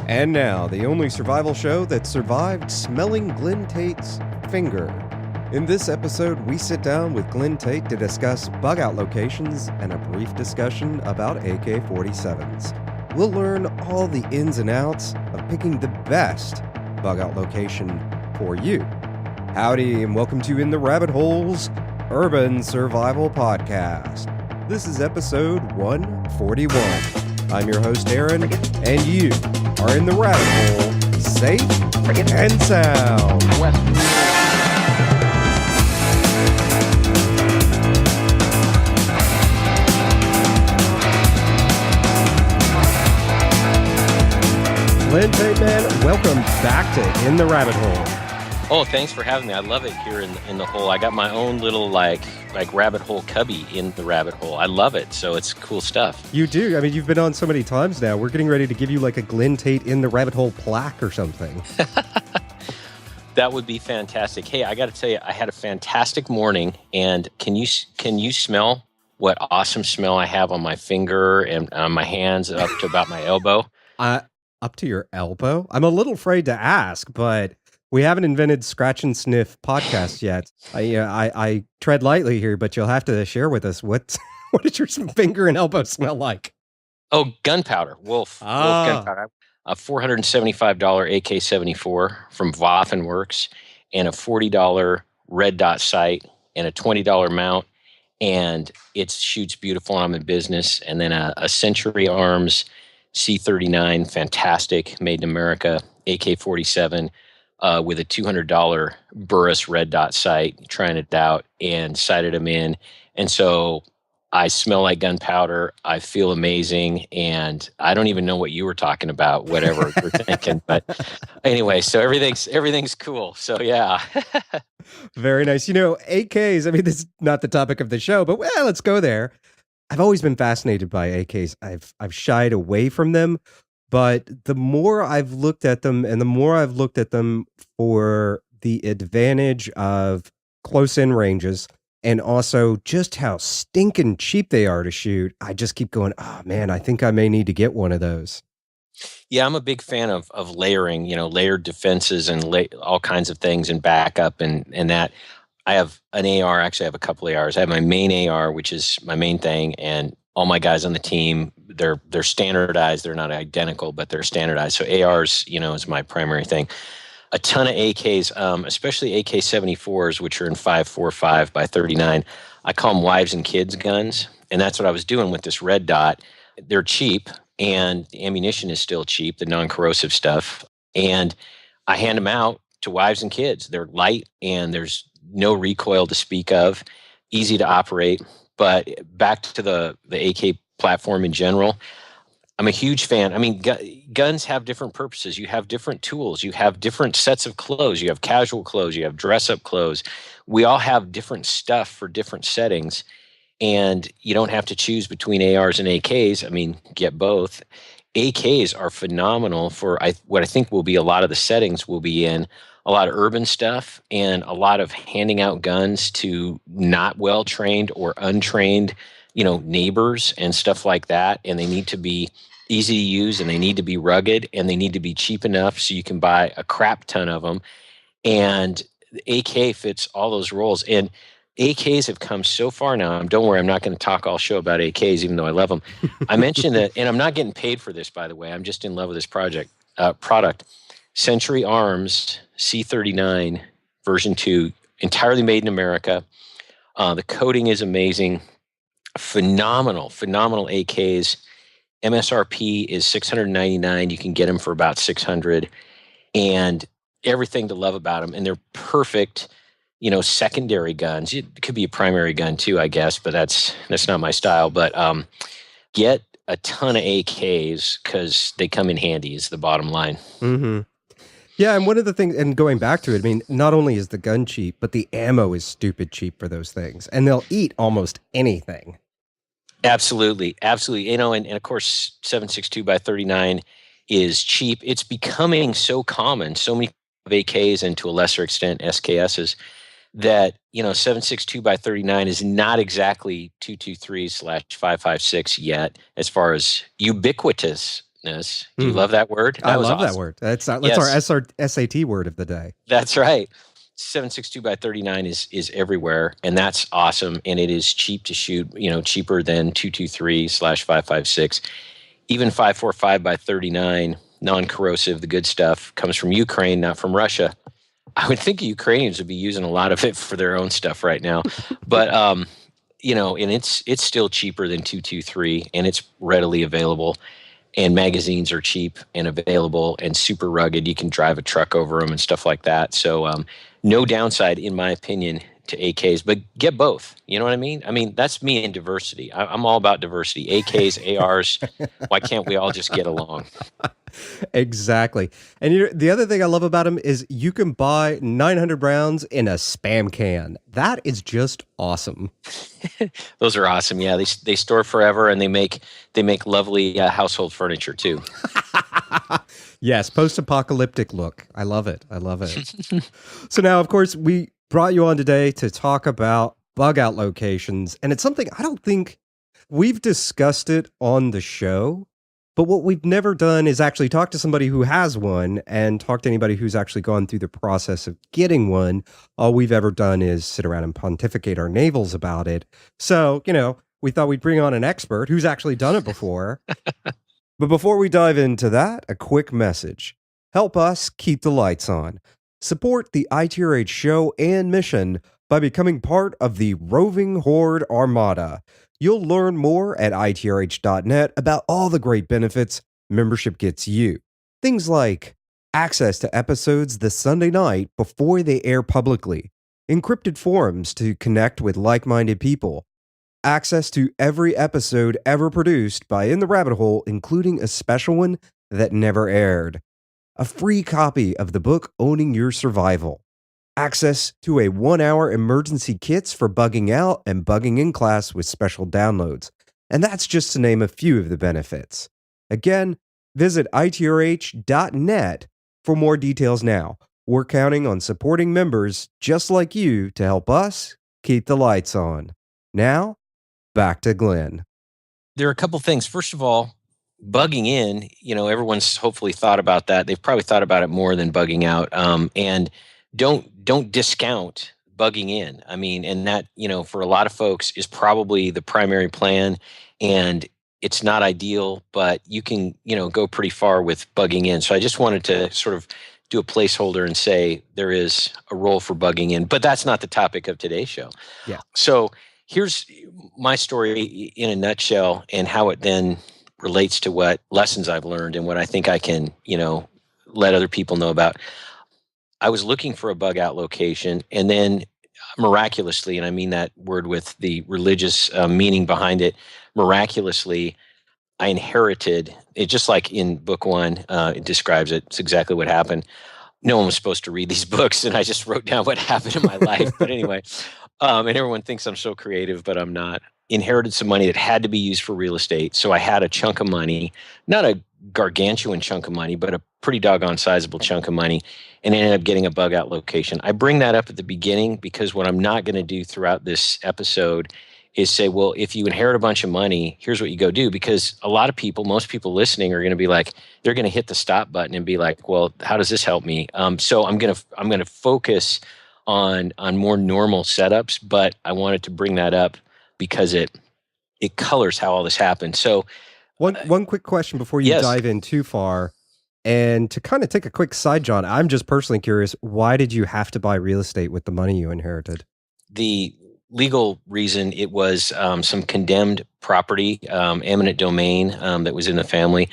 And now, the only survival show that survived smelling Glen Tate's finger. In this episode, we sit down with Glen Tate to discuss bug-out locations and a brief discussion about AK-47s. We'll learn all the ins and outs of picking the best bug-out location for you. Howdy, and welcome to In the Rabbit Hole's Urban Survival Podcast. This is episode 141. I'm your host, Aaron, and you are in the rabbit hole, safe and sound. Glen Tate, man, welcome back to In the Rabbit Hole. Oh, thanks for having me. I love it here in the hole. I got my own little like rabbit hole cubby in the rabbit hole. I love it. So it's cool stuff. You do. I mean, you've been on so many times now. We're getting ready to give you like a Glen Tate in the rabbit hole plaque or something. That would be fantastic. Hey, I got to tell you, I had a fantastic morning. And can you smell what awesome smell I have on my finger and on my hands up to about my elbow? Up to your elbow? I'm a little afraid to ask, but we haven't invented scratch and sniff podcast yet. I tread lightly here, but you'll have to share with us what does your finger and elbow smell like? Oh, gunpowder. Wolf gunpowder. A $475 AK-74 from Waffenwerks and a $40 red dot sight and a $20 mount. And it shoots beautiful. I'm in business. And then a Century Arms C39, fantastic, made in America, AK-47. With a $200 Burris red dot sight, trying it out and sighted them in. And so I smell like gunpowder. I feel amazing. And I don't even know what you were talking about, whatever you're thinking. But anyway, so everything's cool. So yeah. Very nice. You know, AKs, I mean, this is not the topic of the show, but well, let's go there. I've always been fascinated by AKs. I've shied away from them. But the more I've looked at them and the more I've looked at them for the advantage of close-in ranges and also just how stinking cheap they are to shoot, I just keep going, oh man, I think I may need to get one of those. Yeah, I'm a big fan of layering, layered defenses and all kinds of things and backup and that. I have an AR, actually I have a couple ARs. I have my main AR, which is my main thing, and all my guys on the team, they're standardized. They're not identical, but they're standardized. So ARs, is my primary thing. A ton of AKs, especially AK-74s, which are in 5.45 by 39. I call them wives and kids guns, and that's what I was doing with this red dot. They're cheap, and the ammunition is still cheap, the non-corrosive stuff. And I hand them out to wives and kids. They're light, and there's no recoil to speak of, easy to operate. But back to the AK platform in general, I'm a huge fan. I mean, guns have different purposes. You have different tools. You have different sets of clothes. You have casual clothes. You have dress-up clothes. We all have different stuff for different settings, and you don't have to choose between ARs and AKs. I mean, get both. AKs are phenomenal for what I think will be a lot of the settings will be in. A lot of urban stuff and a lot of handing out guns to not well-trained or untrained, neighbors and stuff like that. And they need to be easy to use, and they need to be rugged, and they need to be cheap enough so you can buy a crap ton of them. And the AK fits all those roles. And AKs have come so far now. Don't worry, I'm not going to talk all show about AKs, even though I love them. I mentioned that, and I'm not getting paid for this, by the way. I'm just in love with this product. Century Arms C39 version 2, entirely made in America. The coating is amazing. Phenomenal AKs. MSRP is $699. You can get them for about $600, and everything to love about them. And they're perfect, secondary guns. It could be a primary gun too, I guess, but that's not my style. But get a ton of AKs because they come in handy is the bottom line. Mm-hmm. Yeah, and one of the things, and going back to it, I mean, not only is the gun cheap, but the ammo is stupid cheap for those things, and they'll eat almost anything. Absolutely. And of course, 7.62 by 39 is cheap. It's becoming so common, so many AKs and to a lesser extent SKSs, that 7.62 by 39 is not exactly 223/556 yet, as far as ubiquitous appropriateness. Do you love that word? I That was love that awesome. word. That's our Yes, SAT word of the day. that's right. 762 by 39 is everywhere, and that's awesome. And it is cheap to shoot, cheaper than 223/556. Even 545 by 39, non-corrosive, the good stuff, comes from Ukraine, not from Russia. I would think Ukrainians would be using a lot of it for their own stuff right now. But and it's still cheaper than 223, and it's readily available. And magazines are cheap and available and super rugged. You can drive a truck over them and stuff like that. So no downside, in my opinion, to AKs, but get both. You know what I mean? I mean, that's me in diversity. I'm all about diversity. AKs, ARs, why can't we all just get along? Exactly. And the other thing I love about them is you can buy 900 rounds in a spam can. That is just awesome. Those are awesome. Yeah, they store forever, and they make lovely household furniture too. Yes, post-apocalyptic look. I love it. I love it. So now, of course, we brought you on today to talk about bug out locations, and it's something I don't think we've discussed it on the show. But what we've never done is actually talk to somebody who has one and talk to anybody who's actually gone through the process of getting one. All we've ever done is sit around and pontificate our navels about it. So, we thought we'd bring on an expert who's actually done it before. But before we dive into that, a quick message. Help us keep the lights on. Support the ITRH show and mission by becoming part of the Roving Horde Armada. You'll learn more at itrh.net about all the great benefits membership gets you. Things like access to episodes the Sunday night before they air publicly, encrypted forums to connect with like-minded people, access to every episode ever produced by In the Rabbit Hole, including a special one that never aired, a free copy of the book Owning Your Survival, access to a 1-hour emergency kits for bugging out and bugging in class with special downloads. And that's just to name a few of the benefits. Again, visit itrh.net for more details now. We're counting on supporting members just like you to help us keep the lights on. Now, back to Glenn. There are a couple things. First of all, bugging in, everyone's hopefully thought about that. They've probably thought about it more than bugging out. And don't discount bugging in. I mean, and that, for a lot of folks is probably the primary plan, and it's not ideal, but you can, go pretty far with bugging in. So I just wanted to sort of do a placeholder and say there is a role for bugging in, but that's not the topic of today's show. Yeah. So here's my story in a nutshell, and how it then relates to what lessons I've learned and what I think I can, let other people know about. I was looking for a bug out location, and then miraculously, and I mean that word with the religious meaning behind it, miraculously, I inherited it. Just like in book 1, it describes it. It's exactly what happened. No one was supposed to read these books, and I just wrote down what happened in my life. But anyway, and everyone thinks I'm so creative, but I'm not. Inherited some money that had to be used for real estate. So I had a chunk of money, not a gargantuan chunk of money, but a pretty doggone sizable chunk of money, and ended up getting a bug out location. I bring that up at the beginning because what I'm not going to do throughout this episode is say, well, if you inherit a bunch of money, here's what you go do. Because a lot of people, most people listening are going to be like, they're going to hit the stop button and be like, well, how does this help me? So I'm going to focus on more normal setups, but I wanted to bring that up because it colors how all this happened. So one quick question before you dive in too far, and to kind of take a quick side, John, I'm just personally curious, why did you have to buy real estate with the money you inherited? The legal reason, it was some condemned property, eminent domain that was in the family.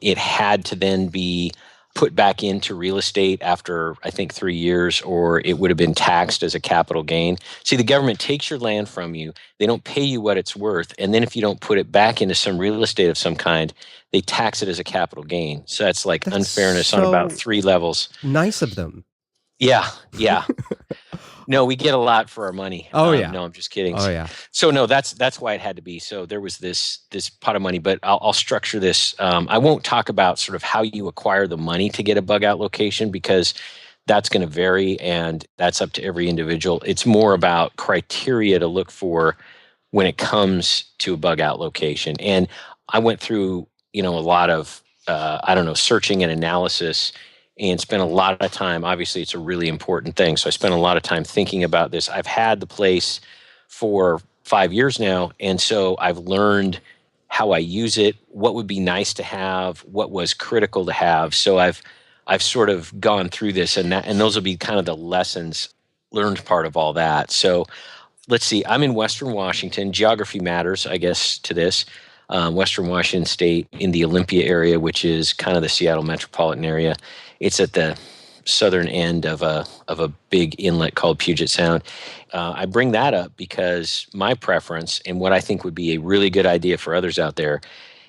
It had to then be put back into real estate after, I think, 3 years, or it would have been taxed as a capital gain. See, the government takes your land from you. They don't pay you what it's worth. And then if you don't put it back into some real estate of some kind, they tax it as a capital gain. So that's like unfairness on about 3 levels. Nice of them. Yeah. No, we get a lot for our money. Oh, yeah. No, I'm just kidding. Oh, yeah. So no, that's why it had to be. So there was this pot of money, but I'll structure this. I won't talk about sort of how you acquire the money to get a bug out location, because that's going to vary, and that's up to every individual. It's more about criteria to look for when it comes to a bug out location. And I went through, a lot of I don't know, searching and analysis, and spent a lot of time. Obviously, it's a really important thing. So I spent a lot of time thinking about this. I've had the place for 5 years now, and so I've learned how I use it, what would be nice to have, what was critical to have. So I've sort of gone through this, and those will be kind of the lessons learned part of all that. So let's see, I'm in Western Washington. Geography matters, I guess, to this. Western Washington State in the Olympia area, which is kind of the Seattle metropolitan area. It's at the southern end of a big inlet called Puget Sound. I bring that up because my preference, and what I think would be a really good idea for others out there,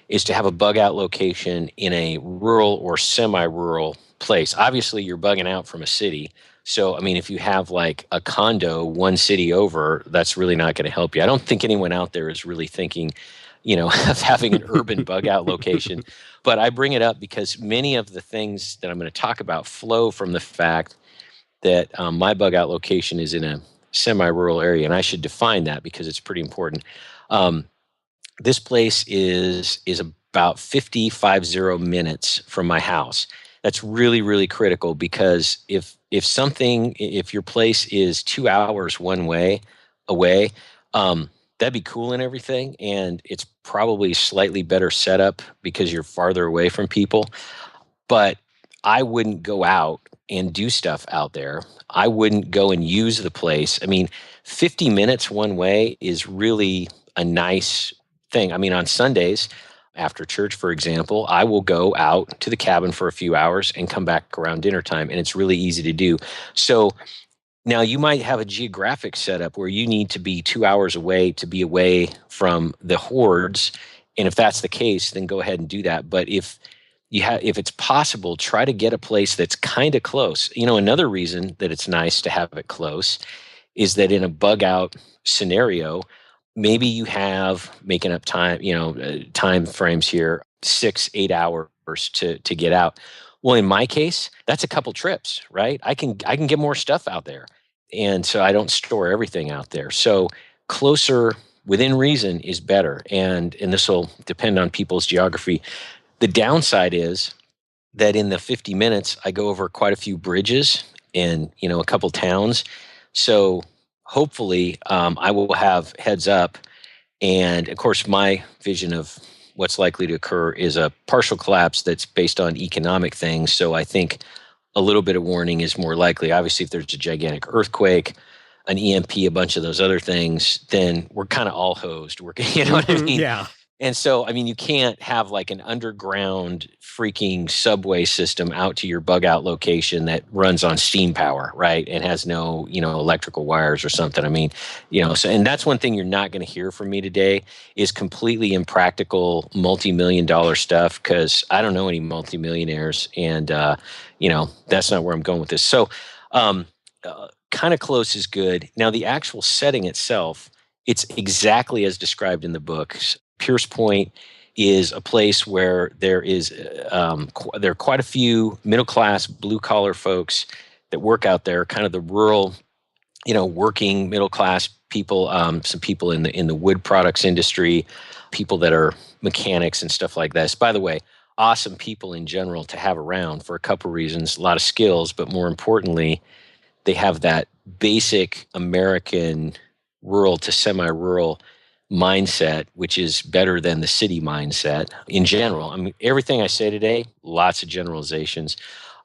is to have a bug out location in a rural or semi-rural place. Obviously, you're bugging out from a city. So, I mean, if you have like a condo one city over, that's really not going to help you. I don't think anyone out there is really thinking, of having an urban bug out location. But I bring it up because many of the things that I'm going to talk about flow from the fact that my bug out location is in a semi-rural area. And I should define that because it's pretty important. This place is about 50 minutes from my house. That's really, really critical because if your place is 2 hours one way away, that'd be cool and everything. And it's probably slightly better setup because you're farther away from people. But I wouldn't go out and do stuff out there. I wouldn't go and use the place. I mean, 50 minutes one way is really a nice thing. I mean, on Sundays after church, for example, I will go out to the cabin for a few hours and come back around dinner time, and it's really easy to do. So now you might have a geographic setup where you need to be 2 hours away to be away from the hordes. And if that's the case, then go ahead and do that. But if it's possible, try to get a place that's kind of close. Another reason that it's nice to have it close is that in a bug out scenario, maybe you have making up time, time frames here, 6-8 hours to get out. Well, in my case, that's a couple trips, right? I can get more stuff out there. And so I don't store everything out there. So closer within reason is better. And this will depend on people's geography. The downside is that in the 50 minutes, I go over quite a few bridges and, a couple towns. So hopefully I will have heads up. And of course, my vision of what's likely to occur is a partial collapse that's based on economic things. So I think a little bit of warning is more likely. Obviously, if there's a gigantic earthquake, an EMP, a bunch of those other things, then we're kind of all hosed. You know what I mean? Yeah. And so, I mean, you can't have like an underground freaking subway system out to your bug out location that runs on steam power, right? And has no, electrical wires or something. I mean, so, and that's one thing you're not going to hear from me today is completely impractical multi-million-dollar stuff because I don't know any multimillionaires and, that's not where I'm going with this. So kind of close is good. Now, the actual setting itself, it's exactly as described in the books. Pierce Point is a place where there are quite a few middle-class, blue-collar folks that work out there, kind of the rural, working middle-class people, some people in the wood products industry, people that are mechanics and stuff like this. By the way, awesome people in general to have around for a couple reasons, a lot of skills, but more importantly, they have that basic American rural to semi-rural mindset, which is better than the city mindset in general. I mean, everything I say today, lots of generalizations.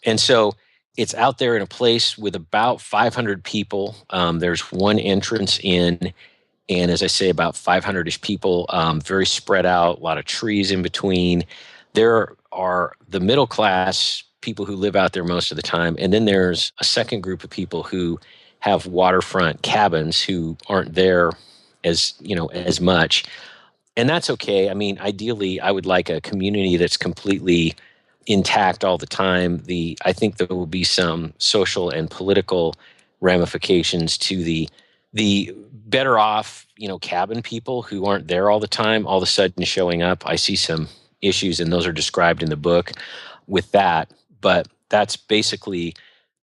And so it's out there in a place with about 500 people. There's one entrance in, and as I say, about 500-ish people, very spread out, a lot of trees in between. There are the middle class people who live out there most of the time. And then there's a second group of people who have waterfront cabins who aren't there as much. And that's okay. I mean, ideally, I would like a community that's completely intact all the time. I think there will be some social and political ramifications to the better off, cabin people who aren't there all the time, all of a sudden showing up. I see some issues, and those are described in the book with that. But that's basically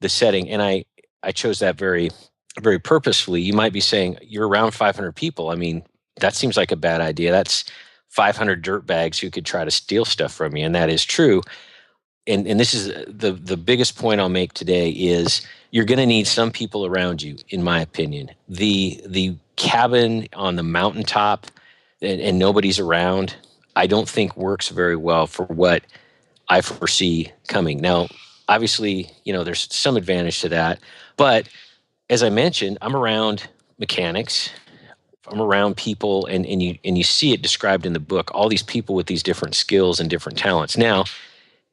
the setting. And I chose that very, very purposefully. You might be saying, you're around 500 people. I mean, that seems like a bad idea. That's 500 dirtbags who could try to steal stuff from you, and that is true. And this is the biggest point I'll make today is you're going to need some people around you, in my opinion. The cabin on the mountaintop and nobody's around, I don't think works very well for what I foresee coming. Now, obviously, there's some advantage to that, but as I mentioned, I'm around mechanics. I'm around people, and you see it described in the book, all these people with these different skills and different talents. Now,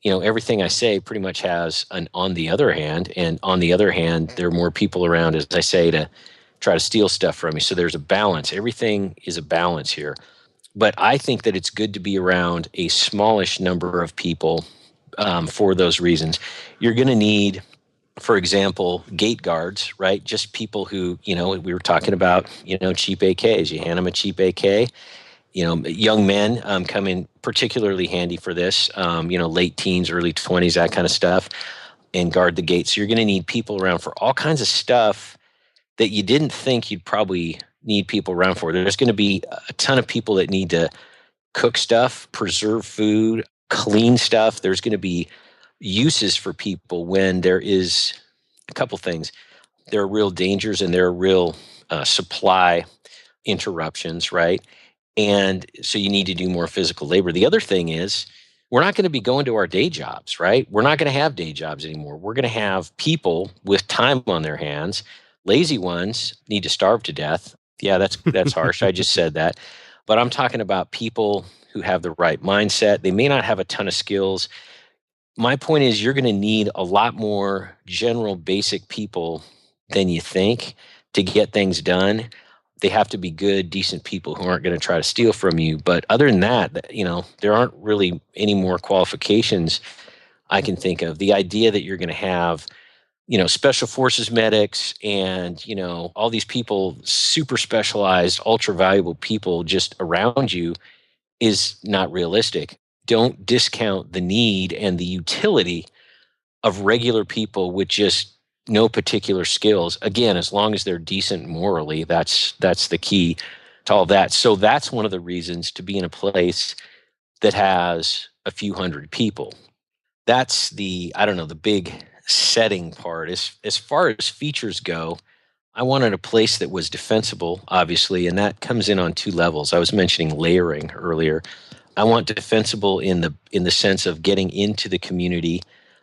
everything I say pretty much has an on the other hand, and on the other hand, there are more people around, as I say, to try to steal stuff from you. So there's a balance. Everything is a balance here. But I think that it's good to be around a smallish number of people for those reasons. You're going to need, for example, gate guards, right? Just people who, we were talking about, cheap AKs. You hand them a cheap AK. Young men come in particularly handy for this, late teens, early 20s, that kind of stuff, and guard the gate. So you're going to need people around for all kinds of stuff that you didn't think you'd probably need people around for. There's going to be a ton of people that need to cook stuff, preserve food, clean stuff. There's going to be uses for people when there is a couple things. There are real dangers and there are real supply interruptions, right? And so you need to do more physical labor. The other thing is we're not going to be going to our day jobs, right? We're not going to have day jobs anymore. We're going to have people with time on their hands. Lazy ones need to starve to death. Yeah, that's harsh. I just said that. But I'm talking about people who have the right mindset. They may not have a ton of skills. My point is you're going to need a lot more general basic people than you think to get things done. They have to be good, decent people who aren't going to try to steal from you. But other than that, there aren't really any more qualifications I can think of. The idea that you're going to have, special forces medics and, all these people, super specialized, ultra valuable people just around you is not realistic. Don't discount the need and the utility of regular people with just no particular skills. Again, as long as they're decent morally, that's the key to all that. So that's one of the reasons to be in a place that has a few hundred people. That's the big setting part. As far as features go, I wanted a place that was defensible, obviously, and that comes in on two levels. I was mentioning layering earlier. I want defensible in the sense of getting into the community.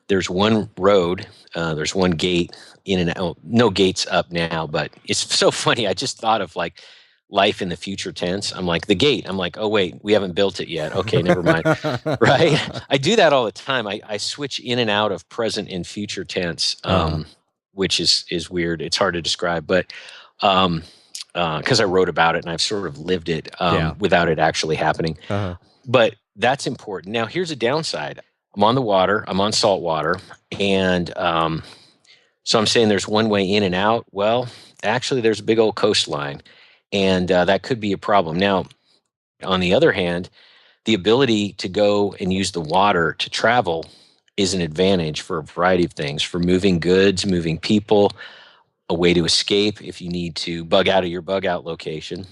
There's one road, there's one gate in and out. No gates up now, but it's so funny. I just thought of like life in the future tense. I'm like, the gate. I'm like, oh, wait, we haven't built it yet. Okay, never mind. Right? I do that all the time. I switch in and out of present and future tense, which is weird. It's hard to describe, but because I wrote about it and I've sort of lived it without it actually happening. Uh-huh. But that's important. Now, here's a downside. I'm on the water. I'm on salt water. And so I'm saying there's one way in and out. Well, actually, there's a big old coastline. And that could be a problem. Now, on the other hand, the ability to go and use the water to travel is an advantage for a variety of things, for moving goods, moving people, a way to escape if you need to bug out of your bug out location.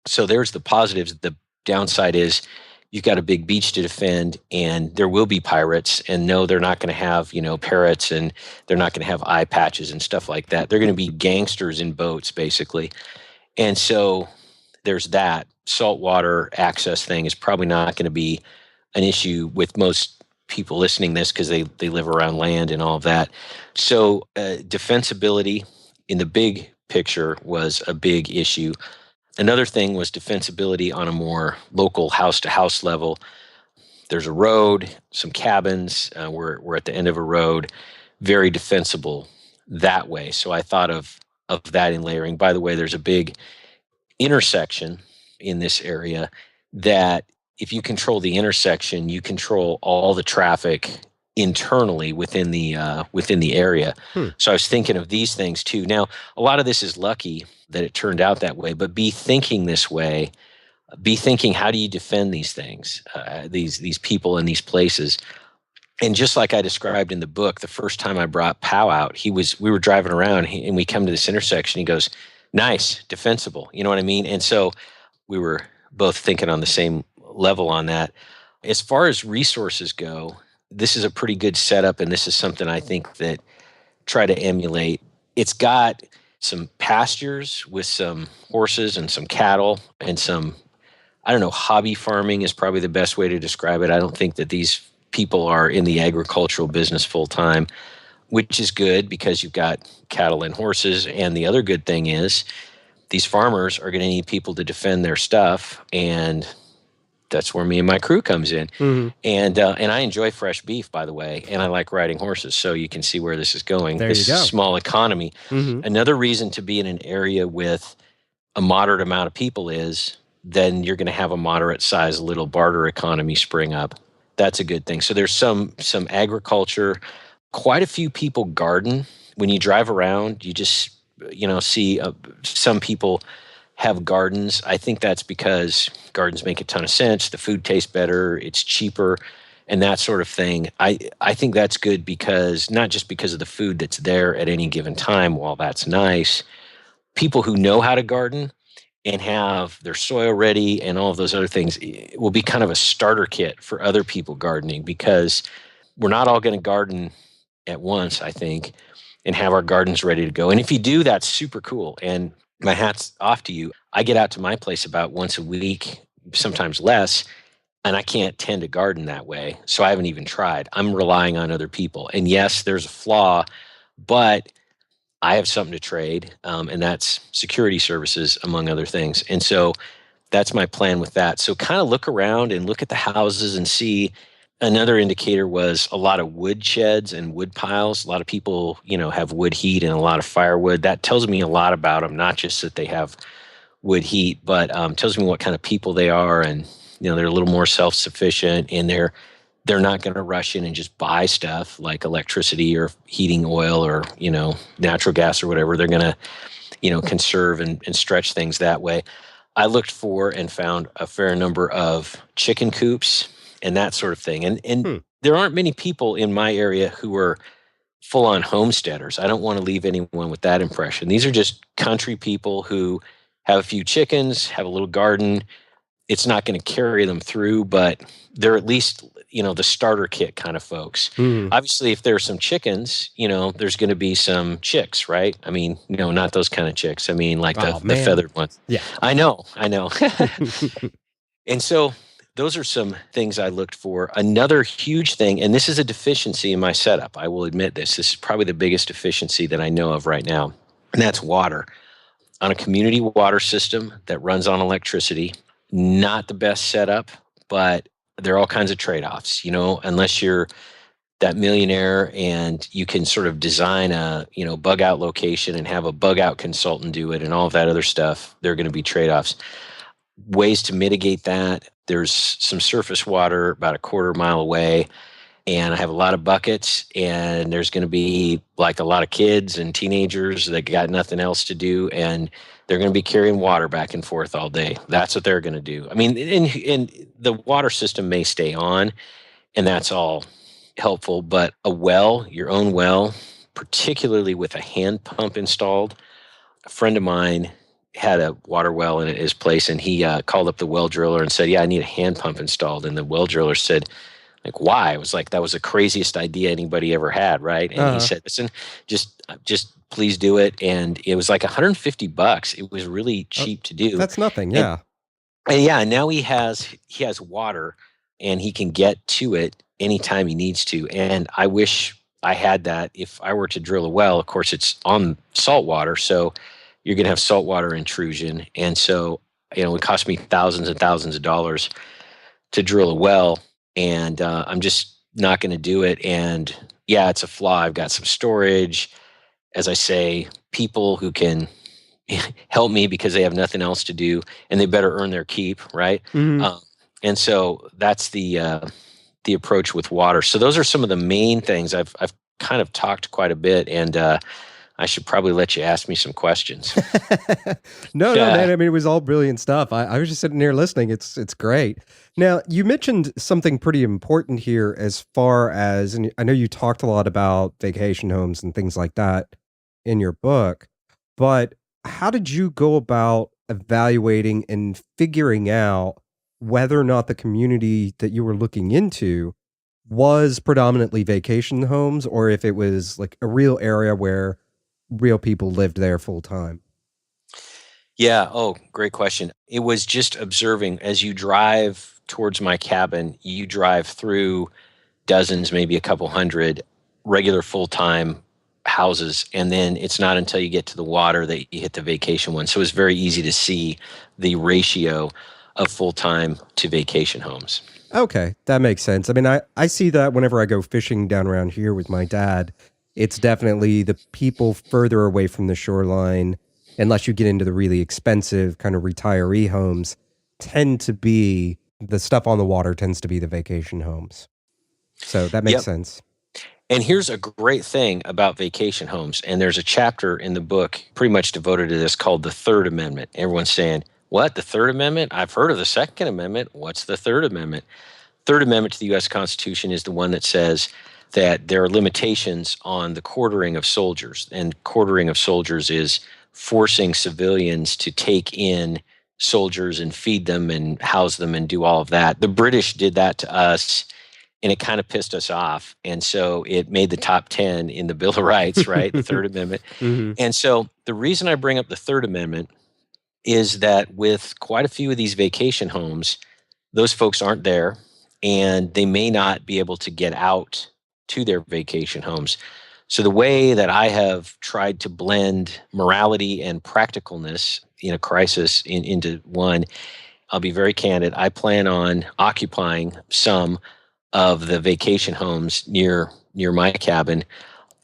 So there's the positives. The downside is you've got a big beach to defend, and there will be pirates. And no, they're not going to have, parrots, and they're not going to have eye patches and stuff like that. They're going to be gangsters in boats, basically. And so there's that. Saltwater access thing is probably not going to be an issue with most people listening to this because they live around land and all of that. So defensibility in the big picture was a big issue. Another thing was defensibility on a more local house-to-house level. There's a road, some cabins. We're at the end of a road. Very defensible that way. So I thought of that in layering. By the way, there's a big intersection in this area that if you control the intersection, you control all the traffic internally within the area. So I was thinking of these things too. Now, a lot of this is lucky that it turned out that way, but be thinking this way. Be thinking, how do you defend these things, these people and these places? And just like I described in the book, the first time I brought Pow out, we were driving around and we come to this intersection. He goes, "Nice, defensible." You know what I mean? And so we were both thinking on the same level on that. As far as resources go, this is a pretty good setup, and this is something I think that try to emulate. It's got some pastures with some horses and some cattle and some, I don't know, hobby farming is probably the best way to describe it. I don't think that these people are in the agricultural business full time, which is good because you've got cattle and horses. And the other good thing is these farmers are going to need people to defend their stuff, and that's where me and my crew comes in. Mm-hmm. And I enjoy fresh beef, by the way, and I like riding horses. So you can see where this is going. There This you go. small economy. Mm-hmm. Another reason to be in an area with a moderate amount of people is then you're going to have a moderate size little barter economy spring up. That's a good thing. So there's some agriculture. Quite a few people garden. When you drive around, you just see some people have gardens. I think that's because gardens make a ton of sense. The food tastes better. It's cheaper and that sort of thing. I think that's good because not just because of the food that's there at any given time, while that's nice, people who know how to garden and have their soil ready and all of those other things will be kind of a starter kit for other people gardening, because we're not all going to garden at once, I think, and have our gardens ready to go. And if you do, that's super cool. And my hat's off to you. I get out to my place about once a week, sometimes less, and I can't tend a garden that way. So I haven't even tried. I'm relying on other people. And yes, there's a flaw, but I have something to trade, and that's security services, among other things. And so that's my plan with that. So kind of look around and look at the houses and see. Another indicator was a lot of wood sheds and wood piles. A lot of people, have wood heat and a lot of firewood. That tells me a lot about them, not just that they have wood heat, but tells me what kind of people they are. And, they're a little more self-sufficient, and they're not going to rush in and just buy stuff like electricity or heating oil or, natural gas or whatever. They're going to, conserve and stretch things that way. I looked for and found a fair number of chicken coops and that sort of thing. And there aren't many people in my area who are full-on homesteaders. I don't want to leave anyone with that impression. These are just country people who have a few chickens, have a little garden. It's not going to carry them through, but they're at least, the starter kit kind of folks. Mm-hmm. Obviously, if there's some chickens, there's going to be some chicks, right? I mean, not those kind of chicks. I mean, like the feathered ones. Yeah. I know. And so those are some things I looked for. Another huge thing, and this is a deficiency in my setup, I will admit this. This is probably the biggest deficiency that I know of right now, and that's water. On a community water system that runs on electricity, not the best setup, but there are all kinds of trade-offs, unless you're that millionaire and you can sort of design a, bug out location and have a bug out consultant do it and all of that other stuff. There are going to be trade-offs. Ways to mitigate that. There's some surface water about a quarter mile away, and I have a lot of buckets, and there's going to be like a lot of kids and teenagers that got nothing else to do, and they're going to be carrying water back and forth all day. That's what they're going to do. I mean, and the water system may stay on, and that's all helpful, but a well, your own well, particularly with a hand pump installed. A friend of mine had a water well in his place, and he called up the well driller and said, "Yeah, I need a hand pump installed." And the well driller said, like, why? I was like, that was the craziest idea anybody ever had, right? And he said, listen, just please do it. And it was like $150. It was really cheap to do. That's nothing, yeah. And now he has water, and he can get to it anytime he needs to. And I wish I had that. If I were to drill a well, of course, it's on salt water, so you're going to have saltwater intrusion. And so, it cost me thousands and thousands of dollars to drill a well, and I'm just not going to do it. And yeah, it's a flaw. I've got some storage, as I say, people who can help me because they have nothing else to do, and they better earn their keep, right? Mm-hmm. And so that's the approach with water. So those are some of the main things. I've kind of talked quite a bit, and I should probably let you ask me some questions. No, man. I mean, it was all brilliant stuff. I was just sitting here listening. It's great. Now, you mentioned something pretty important here as far as, and I know you talked a lot about vacation homes and things like that in your book, but how did you go about evaluating and figuring out whether or not the community that you were looking into was predominantly vacation homes or if it was like a real area where real people lived there full time. Yeah. Oh, great question. It was just observing as you drive towards my cabin, you drive through dozens, maybe a couple hundred regular full-time houses. And then it's not until you get to the water that you hit the vacation one. So it's very easy to see the ratio of full-time to vacation homes. Okay, that makes sense. I mean, I see that whenever I go fishing down around here with my dad. It's definitely the people further away from the shoreline, unless you get into the really expensive kind of retiree homes, tend to be the stuff on the water tends to be the vacation homes. So that makes Yep. sense. And here's a great thing about vacation homes. And there's a chapter in the book pretty much devoted to this called the Third Amendment. Everyone's saying, what, the Third Amendment? I've heard of the Second Amendment. What's the Third Amendment? Third Amendment to the U.S. Constitution is the one that says that there are limitations on the quartering of soldiers. And quartering of soldiers is forcing civilians to take in soldiers and feed them and house them and do all of that. The British did that to us, and it kind of pissed us off. And so it made the top 10 in the Bill of Rights, right? The Third Amendment. Mm-hmm. And so the reason I bring up the Third Amendment is that with quite a few of these vacation homes, those folks aren't there, and they may not be able to get out to their vacation homes. So the way that I have tried to blend morality and practicalness in a crisis into one, I'll be very candid. I plan on occupying some of the vacation homes near my cabin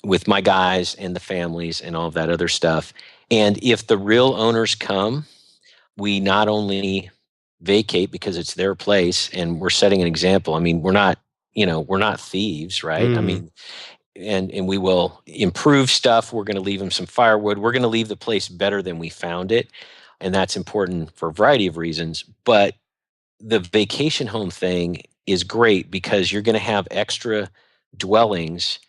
with my guys and the families and all of that other stuff. And if the real owners come, we not only vacate because it's their place and we're setting an example. I mean, we're not thieves, right? I mean, and we will improve stuff. We're going to leave them some firewood. We're going to leave the place better than we found it. And that's important for a variety of reasons. But the vacation home thing is great because you're going to have extra dwellings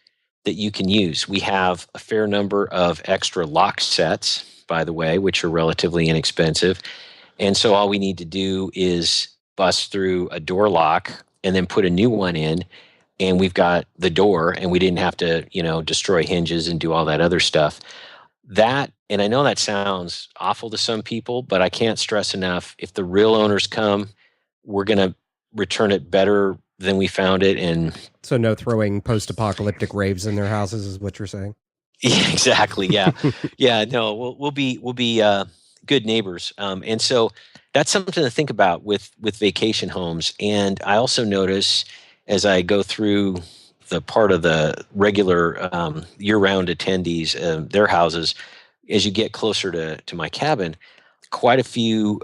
that you can use. We have a fair number of extra lock sets, by the way, which are relatively inexpensive. And so all we need to do is bust through a door lock and then put a new one in, and we've got the door, and we didn't have to, destroy hinges and do all that other stuff. That, and I know that sounds awful to some people, but I can't stress enough, if the real owners come, we're going to return it better than we found it. And so no throwing post-apocalyptic raves in their houses is what you're saying? Yeah, exactly. Yeah. Yeah. No, we'll be good neighbors. And so that's something to think about with vacation homes. And I also notice as I go through the part of the regular year-round attendees, their houses, as you get closer to my cabin, quite a few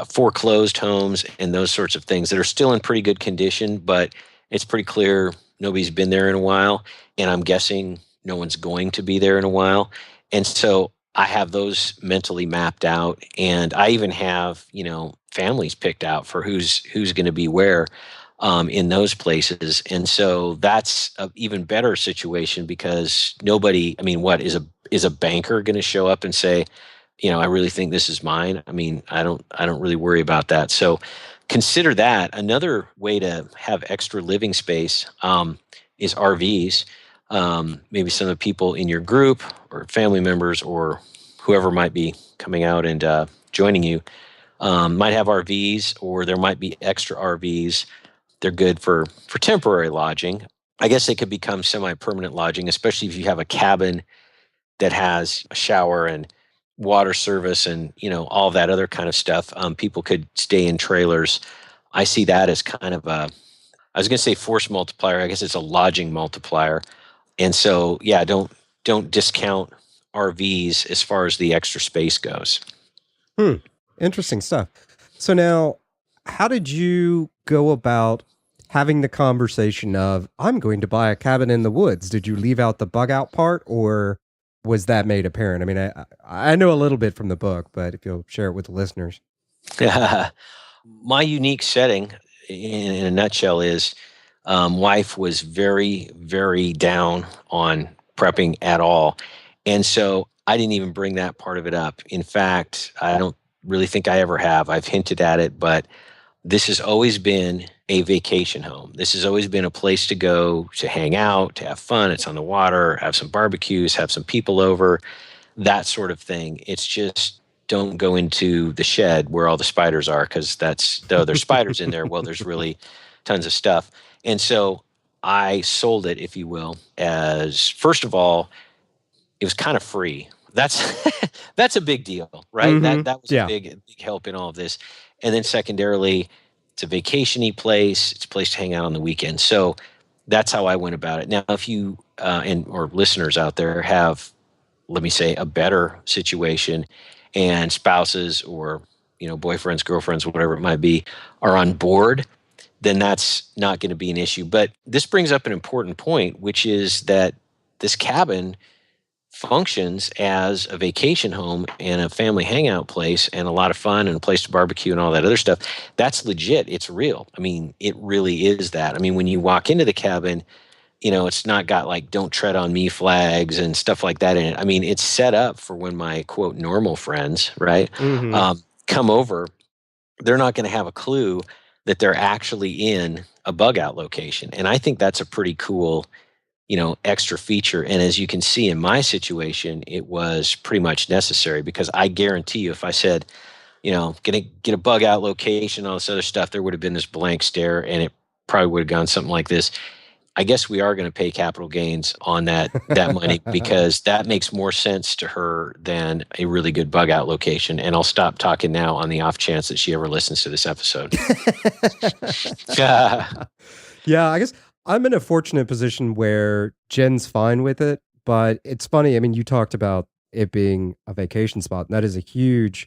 foreclosed homes and those sorts of things that are still in pretty good condition, but it's pretty clear nobody's been there in a while. And I'm guessing no one's going to be there in a while. And so I have those mentally mapped out. And I even have, families picked out for who's going to be where in those places. And so that's an even better situation because nobody, I mean, what is a banker going to show up and say, I really think this is mine? I mean, I don't really worry about that. So consider that. Another way to have extra living space is RVs. Maybe some of the people in your group or family members or whoever might be coming out and joining you might have RVs, or there might be extra RVs. They're good for temporary lodging. I guess they could become semi-permanent lodging, especially if you have a cabin that has a shower and water service and all of that other kind of stuff. People could stay in trailers. I see that as kind of I was going to say force multiplier. I guess it's a lodging multiplier. And so, yeah, don't discount RVs as far as the extra space goes. Interesting stuff. So now, how did you go about having the conversation of, I'm going to buy a cabin in the woods? Did you leave out the bug out part, or was that made apparent? I mean, I know a little bit from the book, but if you'll share it with the listeners. My unique setting, in a nutshell, is wife was very, very down on prepping at all. And so I didn't even bring that part of it up. In fact, I don't really think I ever have. I've hinted at it, but this has always been a vacation home. This has always been a place to go to hang out, to have fun. It's on the water, have some barbecues, have some people over, that sort of thing. It's just don't go into the shed where all the spiders are, because though there's spiders in there, well, there's really tons of stuff. And so I sold it, if you will, as, first of all, it was kind of free. That's that's a big deal, right? That was a Yeah. big help in all of this. And then secondarily, it's a vacation-y place. It's a place to hang out on the weekend. So that's how I went about it. Now, if you or listeners out there have, let me say, a better situation, and spouses or boyfriends, girlfriends, whatever it might be, are on board, then that's not going to be an issue. But this brings up an important point, which is that this cabin functions as a vacation home and a family hangout place and a lot of fun and a place to barbecue and all that other stuff. That's legit. It's real. I mean, it really is that. I mean, when you walk into the cabin, it's not got like "don't tread on me" flags and stuff like that in it. I mean, it's set up for when my quote normal friends, right, come over. They're not going to have a clue that they're actually in a bug out location. And I think that's a pretty cool extra feature. And as you can see in my situation, it was pretty much necessary, because I guarantee you, if I said, gonna get a bug out location, all this other stuff, there would have been this blank stare, and it probably would have gone something like this. I guess we are going to pay capital gains on that money, because that makes more sense to her than a really good bug out location. And I'll stop talking now on the off chance that she ever listens to this episode. Yeah, I guess I'm in a fortunate position where Jen's fine with it, but it's funny. I mean, you talked about it being a vacation spot, and that is a huge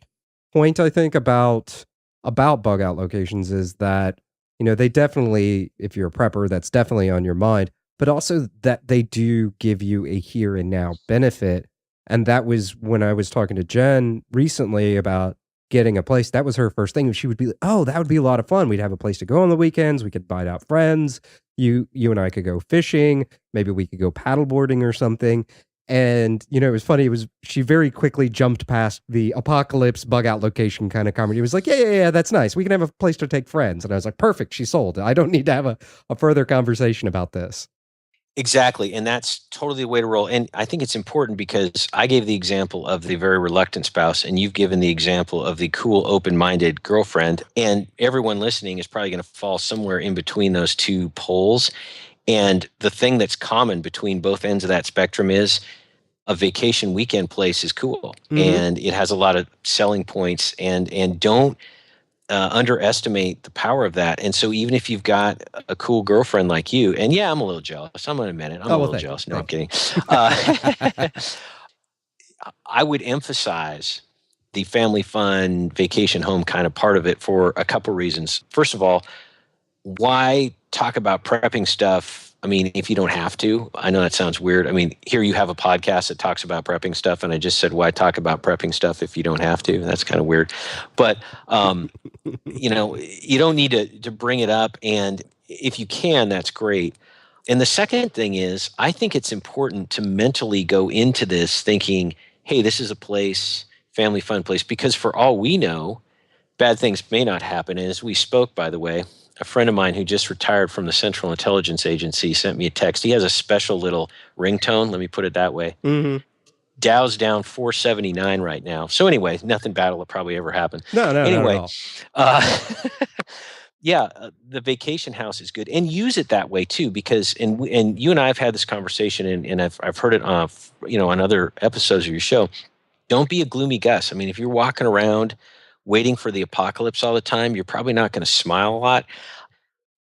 point, I think, about bug out locations, is that, they definitely, if you're a prepper, that's definitely on your mind, but also that they do give you a here and now benefit. And that was when I was talking to Jen recently about getting a place. That was her first thing. She would be like, "Oh, that would be a lot of fun. We'd have a place to go on the weekends. We could invite out friends. You and I could go fishing. Maybe we could go paddleboarding or something." And, it was funny. She very quickly jumped past the apocalypse bug out location kind of comedy. It was like, yeah, that's nice. We can have a place to take friends. And I was like, perfect. She sold. I don't need to have a further conversation about this. Exactly. And that's totally the way to roll. And I think it's important, because I gave the example of the very reluctant spouse, and you've given the example of the cool, open-minded girlfriend. And everyone listening is probably going to fall somewhere in between those two poles. And the thing that's common between both ends of that spectrum is a vacation weekend place is cool, and it has a lot of selling points, and don't underestimate the power of that. And so even if you've got a cool girlfriend like you, and yeah, I'm a little jealous. I'm going to admit it. I'm a little jealous. No, I'm kidding. I would emphasize the family fun vacation home kind of part of it for a couple reasons. First of all, why talk about prepping stuff? I mean, if you don't have to. I know that sounds weird. I mean, here you have a podcast that talks about prepping stuff, and I just said, why talk about prepping stuff if you don't have to? That's kind of weird. But, you don't need to bring it up. And if you can, that's great. And the second thing is, I think it's important to mentally go into this thinking, hey, this is a place, family fun place, because for all we know, bad things may not happen. And as we spoke, by the way, a friend of mine who just retired from the Central Intelligence Agency sent me a text. He has a special little ringtone, let me put it that way. Dow's down 479 right now. So anyway, nothing bad will probably ever happen. No, anyway, not at all. Yeah, the vacation house is good, and use it that way too, because and you and I have had this conversation, and I've heard it on other episodes of your show. Don't be a gloomy Gus. I mean, if you're walking around waiting for the apocalypse all the time, you're probably not going to smile a lot.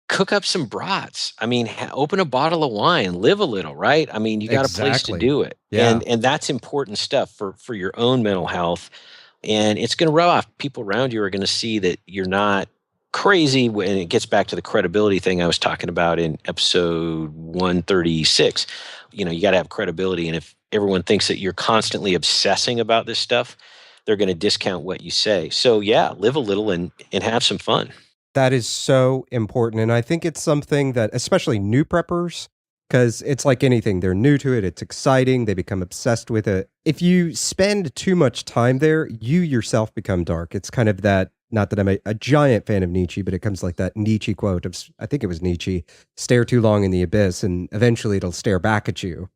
Cook up some brats. I mean, open a bottle of wine, live a little, right? I mean, you got a place to do it. Yeah. And that's important stuff for your own mental health. And it's going to rub off. People around you are going to see that you're not crazy. And it gets back to the credibility thing I was talking about in episode 136. You got to have credibility. And if everyone thinks that you're constantly obsessing about this stuff, they're going to discount what you say. So yeah, live a little and have some fun. That is so important. And I think it's something that, especially new preppers, because it's like anything, they're new to it, it's exciting, they become obsessed with it. If you spend too much time there, you yourself become dark. It's kind of that not that I'm a giant fan of Nietzsche, but it comes like that Nietzsche quote of, I think it was Nietzsche, stare too long in the abyss and eventually it'll stare back at you.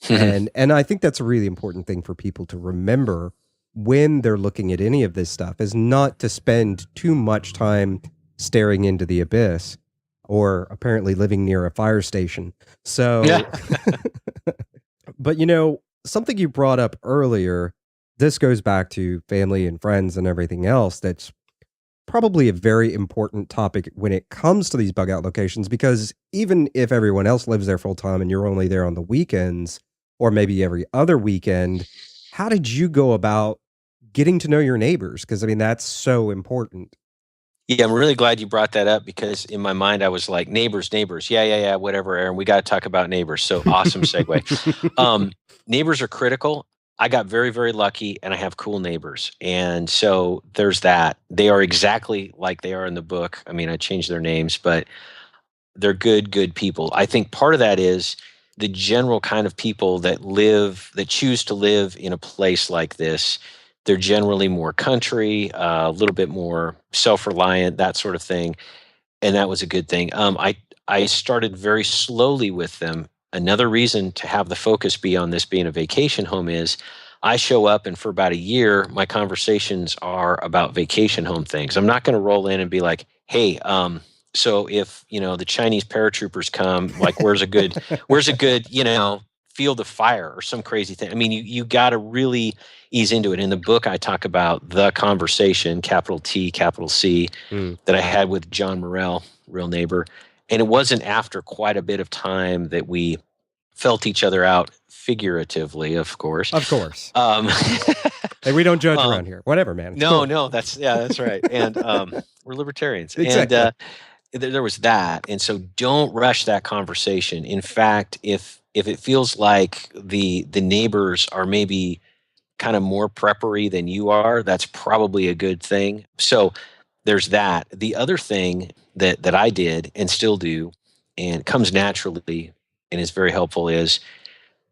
And I think that's a really important thing for people to remember when they're looking at any of this stuff, is not to spend too much time staring into the abyss, or apparently living near a fire station. So, Yeah. but something you brought up earlier, this goes back to family and friends and everything else. That's probably a very important topic when it comes to these bug out locations, because even if everyone else lives there full time and you're only there on the weekends or maybe every other weekend, how did you go about getting to know your neighbors? Because I mean, that's so important. Yeah, I'm really glad you brought that up, because in my mind I was like, neighbors. Yeah, whatever, Aaron. We got to talk about neighbors. So awesome segue. Neighbors are critical. I got very, very lucky, and I have cool neighbors. And so there's that. They are exactly like they are in the book. I mean, I changed their names, but they're good people. I think part of that is the general kind of people that choose to live in a place like this. They're generally more country, a little bit more self-reliant, that sort of thing. And that was a good thing. I started very slowly with them. Another reason to have the focus be on this being a vacation home is I show up, and for about a year, my conversations are about vacation home things. I'm not going to roll in and be like, hey, so if the Chinese paratroopers come, like where's a good field of fire or some crazy thing. I mean, you got to really ease into it. In the book, I talk about the conversation, capital T, capital C, that I had with John Morrell, real neighbor. And it wasn't after quite a bit of time that we felt each other out, figuratively, of course. Of course. Hey, we don't judge around here. Whatever, man. No, that's right. And we're libertarians. Exactly. And there was that. And so don't rush that conversation. In fact, if it feels like the neighbors are maybe kind of more preppery than you are, that's probably a good thing. So there's that. The other thing that I did and still do, and comes naturally and is very helpful, is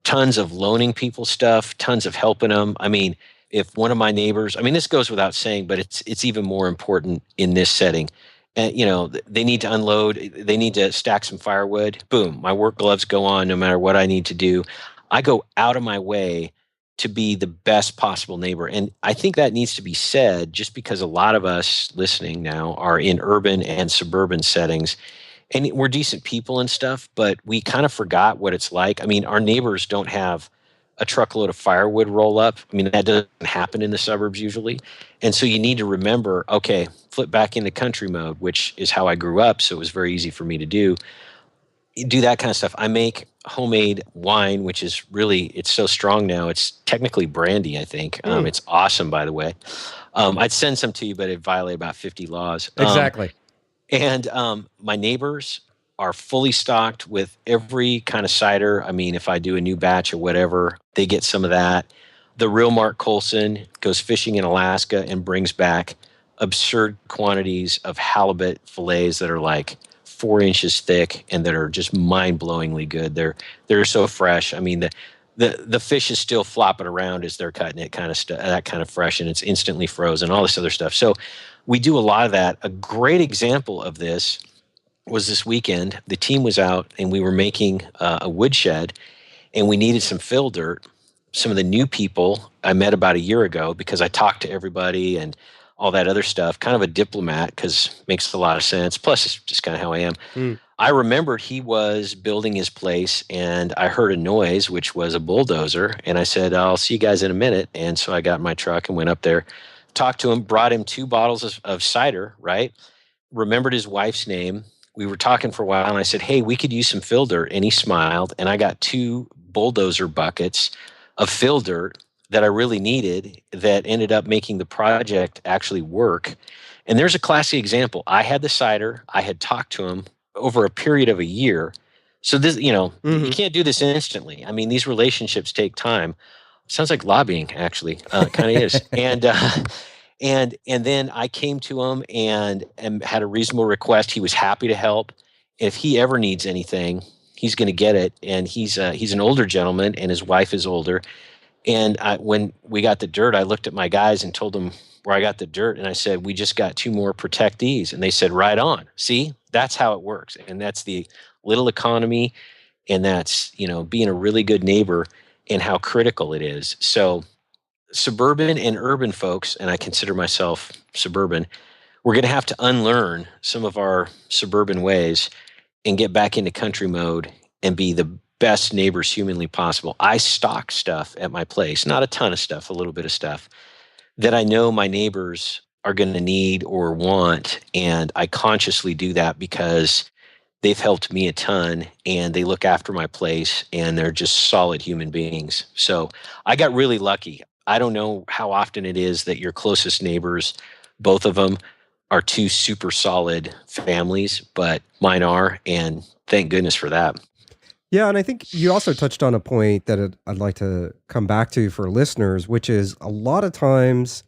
tons of loaning people stuff, tons of helping them. I mean, if one of my neighbors, I mean, this goes without saying, but it's even more important in this setting. And they need to unload, they need to stack some firewood. Boom, my work gloves go on no matter what I need to do. I go out of my way to be the best possible neighbor. And I think that needs to be said, just because a lot of us listening now are in urban and suburban settings. And we're decent people and stuff, but we kind of forgot what it's like. I mean, our neighbors don't have a truckload of firewood roll up. I mean, that doesn't happen in the suburbs usually. And so you need to remember, okay, flip back into country mode, which is how I grew up. So it was very easy for me to do that kind of stuff. I make homemade wine, which is really, it's so strong now. It's technically brandy, I think. It's awesome, by the way. I'd send some to you, but it violated about 50 laws. Exactly. And my neighbors are fully stocked with every kind of cider. I mean, if I do a new batch or whatever, they get some of that. The real Mark Colson goes fishing in Alaska and brings back absurd quantities of halibut fillets that are like 4 inches thick and that are just mind-blowingly good. They're so fresh. I mean, the fish is still flopping around as they're cutting it, kind of that kind of fresh, and it's instantly frozen, all this other stuff. So we do a lot of that. A great example of this was this weekend. The team was out and we were making a woodshed, and we needed some fill dirt. Some of the new people I met about a year ago, because I talked to everybody and all that other stuff, kind of a diplomat, because it makes a lot of sense. Plus, it's just kind of how I am. I remembered he was building his place, and I heard a noise, which was a bulldozer. And I said, I'll see you guys in a minute. And so I got in my truck and went up there, talked to him, brought him 2 bottles of cider, right? Remembered his wife's name. We were talking for a while, and I said, hey, we could use some fill dirt. And he smiled, and I got 2 bulldozer buckets of fill dirt that I really needed, that ended up making the project actually work. And there's a classic example. I had the cider. I had talked to him over a period of a year. So this, you can't do this instantly. I mean, these relationships take time. Sounds like lobbying, actually. Kind of is. And then I came to him and had a reasonable request. He was happy to help. If he ever needs anything, he's going to get it. And he's an older gentleman, and his wife is older. And when we got the dirt, I looked at my guys and told them where I got the dirt, and I said, we just got 2 more protectees. And they said, right on. See, that's how it works. And that's the little economy, and that's, being a really good neighbor and how critical it is. So suburban and urban folks, and I consider myself suburban, we're going to have to unlearn some of our suburban ways and get back into country mode and be the best neighbors humanly possible. I stock stuff at my place, not a ton of stuff, a little bit of stuff that I know my neighbors are going to need or want. And I consciously do that because they've helped me a ton, and they look after my place, and they're just solid human beings. So I got really lucky. I don't know how often it is that your closest neighbors, both of them, are 2 super solid families, but mine are, and thank goodness for that. Yeah, and I think you also touched on a point that I'd like to come back to for listeners, which is a lot of times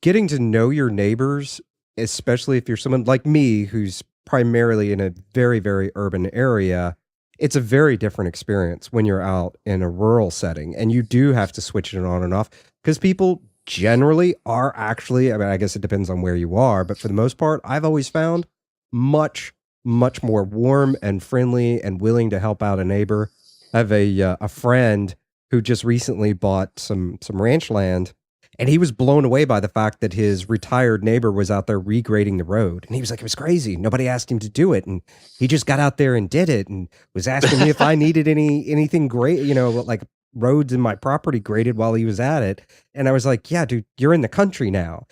getting to know your neighbors, especially if you're someone like me who's primarily in a very, very urban area, it's a very different experience when you're out in a rural setting, and you do have to switch it on and off because people generally are actually, I mean, I guess it depends on where you are, but for the most part, I've always found much more warm and friendly and willing to help out a neighbor. I have a friend who just recently bought some ranch land, and he was blown away by the fact that his retired neighbor was out there regrading the road. And he was like, it was crazy. Nobody asked him to do it. And he just got out there and did it, and was asking me if I needed anything great, like roads in my property graded while he was at it. And I was like, yeah, dude, you're in the country now.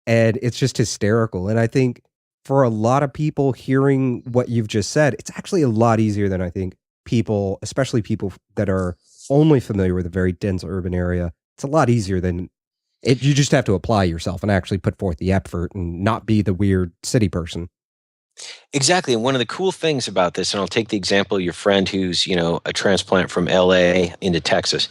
And it's just hysterical. And I think for a lot of people hearing what you've just said, it's actually a lot easier than I think people, especially people that are only familiar with a very dense urban area. It's a lot easier than it. You just have to apply yourself and actually put forth the effort and not be the weird city person. Exactly. And one of the cool things about this, and I'll take the example of your friend who's, a transplant from LA into Texas.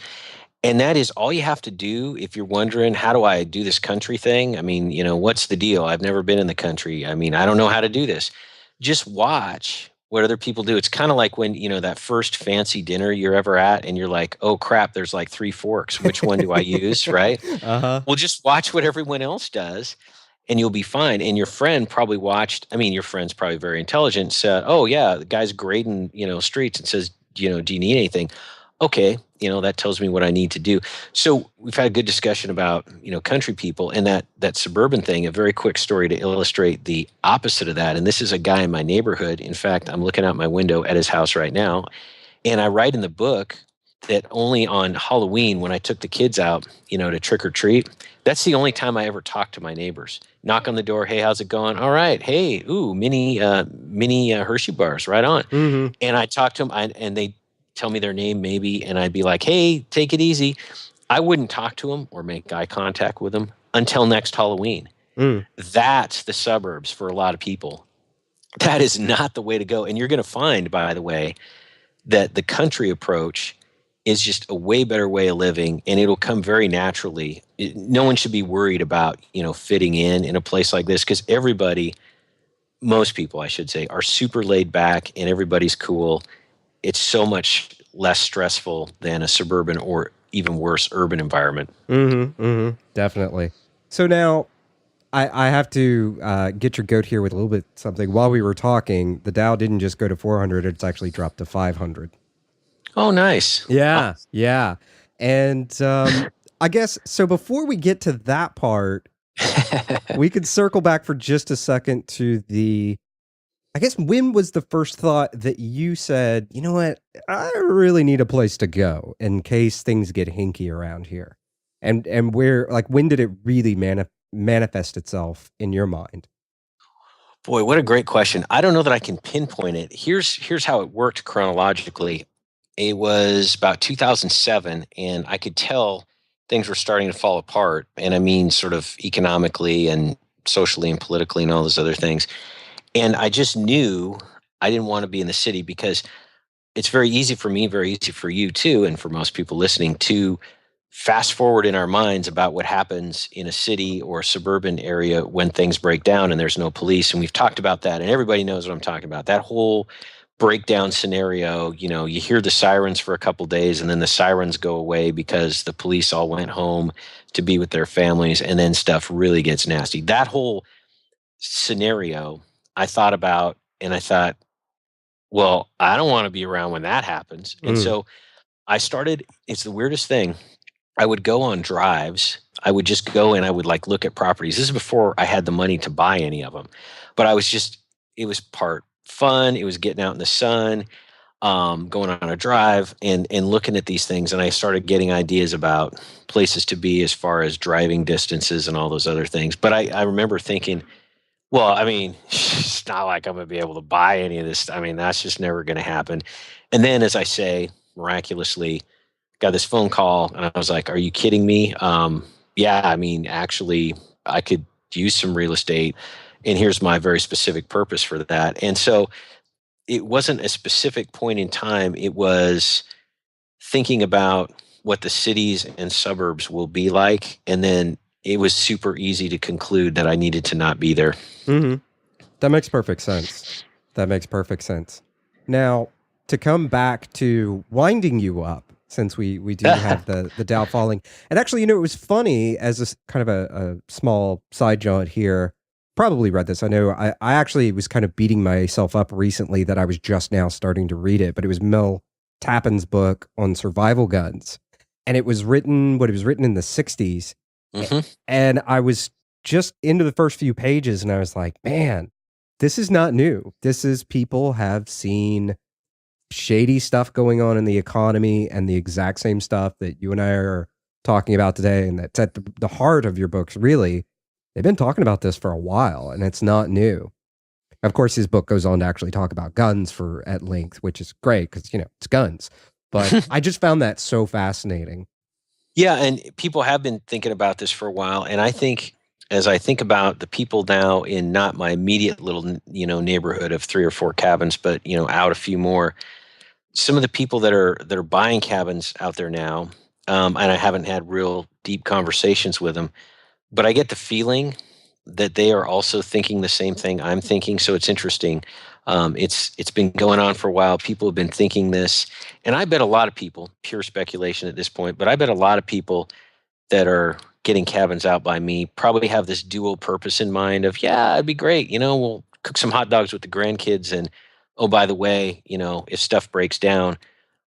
And that is all you have to do if you're wondering, how do I do this country thing? I mean, what's the deal? I've never been in the country. I mean, I don't know how to do this. Just watch what other people do. It's kind of like when, that first fancy dinner you're ever at, and you're like, oh crap, there's like 3 forks. Which one do I use? Right? Uh-huh. Well, just watch what everyone else does, and you'll be fine. And your friend probably watched, your friend's probably very intelligent, said, oh yeah, the guy's grading, streets, and says, do you need anything? Okay, that tells me what I need to do. So we've had a good discussion about, country people and that suburban thing. A very quick story to illustrate the opposite of that. And this is a guy in my neighborhood. In fact, I'm looking out my window at his house right now. And I write in the book that only on Halloween, when I took the kids out, to trick or treat, that's the only time I ever talk to my neighbors. Knock on the door. Hey, how's it going? All right. Hey, ooh, mini Hershey bars. Right on. Mm-hmm. And I talk to them, and they tell me their name maybe, and I'd be like, hey, take it easy. I wouldn't talk to them or make eye contact with them until next Halloween. That's the suburbs for a lot of people. That is not the way to go. And you're going to find, by the way, that the country approach is just a way better way of living, and it'll come very naturally. No one should be worried about, fitting in a place like this, because most people, I should say, are super laid back, and everybody's cool. It's so much less stressful than a suburban or even worse urban environment. Definitely. So now I have to get your goat here with a little bit something. While we were talking, the Dow didn't just go to 400, it's actually dropped to 500. Oh, nice. Yeah, yeah. And I guess, so before we get to that part, we could circle back for just a second to I guess, when was the first thought that you said, you know what, I really need a place to go in case things get hinky around here? And where, like, when did it really manifest itself in your mind? Boy, what a great question. I don't know that I can pinpoint it. Here's how it worked chronologically. It was about 2007, and I could tell things were starting to fall apart. And I mean, sort of economically and socially and politically and all those other things. And I just knew I didn't want to be in the city, because it's very easy for me, very easy for you too, and for most people listening, to fast forward in our minds about what happens in a city or a suburban area when things break down and there's no police. And we've talked about that, and everybody knows what I'm talking about. That whole breakdown scenario, you hear the sirens for a couple days and then the sirens go away because the police all went home to be with their families, and then stuff really gets nasty. That whole scenario I thought about, and I thought, well, I don't want to be around when that happens. And so I started, it's the weirdest thing. I would go on drives. I would just go and I would like look at properties. This is before I had the money to buy any of them. But it was part fun. It was getting out in the sun, going on a drive and looking at these things. And I started getting ideas about places to be as far as driving distances and all those other things. But I remember thinking, well, I mean, it's not like I'm going to be able to buy any of this. I mean, that's just never going to happen. And then, as I say, miraculously, got this phone call, and I was like, "Are you kidding me?" Yeah, I mean, actually, I could use some real estate, and here's my very specific purpose for that. And so, it wasn't a specific point in time. It was thinking about what the cities and suburbs will be like, and then it was super easy to conclude that I needed to not be there. Mm-hmm. That makes perfect sense. That makes perfect sense. Now, to come back to winding you up, since we do have the Dow falling. And actually, it was funny as a kind of a small side jaunt here. Probably read this. I know I actually was kind of beating myself up recently that I was just now starting to read it, but it was Mel Tappan's book on survival guns. And it was written in the 60s. Mm-hmm. And I was just into the first few pages and I was like, man, this is not new. This is people have seen shady stuff going on in the economy and the exact same stuff that you and I are talking about today. And that's at the heart of your books, really. They've been talking about this for a while and it's not new. Of course, his book goes on to actually talk about guns at length, which is great because, it's guns. But I just found that so fascinating. Yeah, and people have been thinking about this for a while. And I think, as I think about the people now in not my immediate little, neighborhood of 3 or 4 cabins, but, out a few more, some of the people that are buying cabins out there now, and I haven't had real deep conversations with them, but I get the feeling that they are also thinking the same thing I'm thinking. So it's interesting. It's been going on for a while. People have been thinking this, and I bet a lot of people, pure speculation at this point, but I bet a lot of people that are getting cabins out by me probably have this dual purpose in mind of, yeah, it'd be great. We'll cook some hot dogs with the grandkids, and oh, by the way, if stuff breaks down,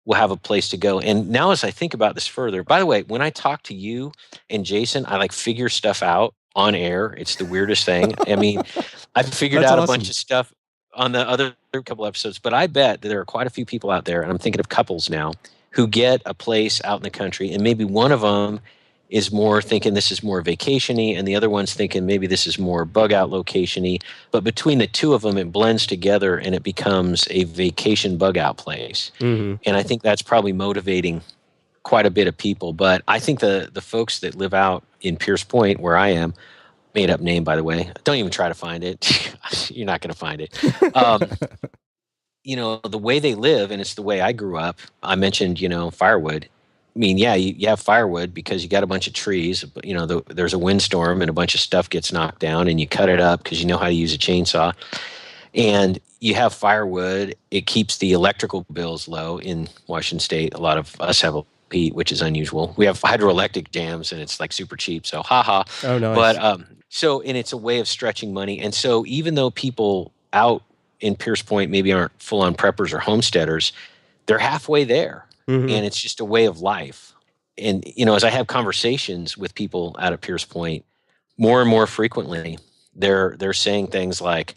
we'll have a place to go. And now as I think about this further, by the way, when I talk to you and Jason, I figure stuff out on air. It's the weirdest thing. I mean, I figured out awesome. A bunch of stuff on the other couple episodes, but I bet that there are quite a few people out there, and I'm thinking of couples now, who get a place out in the country, and maybe one of them is more thinking this is more vacation-y, and the other one's thinking maybe this is more bug-out location-y. But between the two of them, it blends together, and it becomes a vacation bug-out place. Mm-hmm. And I think that's probably motivating quite a bit of people. But I think the folks that live out in Pierce Point, where I am, made-up name, by the way. Don't even try to find it. You're not going to find it. The way they live, and it's the way I grew up. I mentioned, firewood. I mean, yeah, you have firewood because you got a bunch of trees, but there's a windstorm and a bunch of stuff gets knocked down and you cut it up because you know how to use a chainsaw. And you have firewood. It keeps the electrical bills low in Washington State. A lot of us have heat, which is unusual. We have hydroelectric dams and it's super cheap. So haha. Oh, nice. But and it's a way of stretching money. And so even though people out in Pierce Point maybe aren't full on preppers or homesteaders, they're halfway there. Mm-hmm. And it's just a way of life. And, as I have conversations with people out at Pierce Point, more and more frequently, they're saying things like,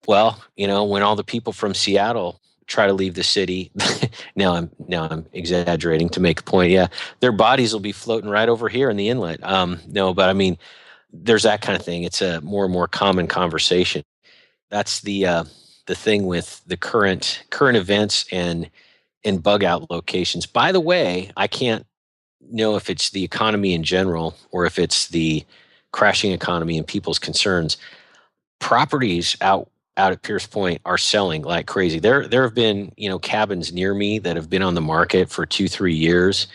well, when all the people from Seattle try to leave the city, now I'm exaggerating to make a point. Yeah, their bodies will be floating right over here in the inlet. No, but I mean, there's that kind of thing. It's a more and more common conversation. That's the thing with the current events and bug out locations. By the way, I can't know if it's the economy in general or if it's the crashing economy and people's concerns. Properties out at Pierce Point are selling like crazy. There have been, cabins near me that have been on the market for 2-3 years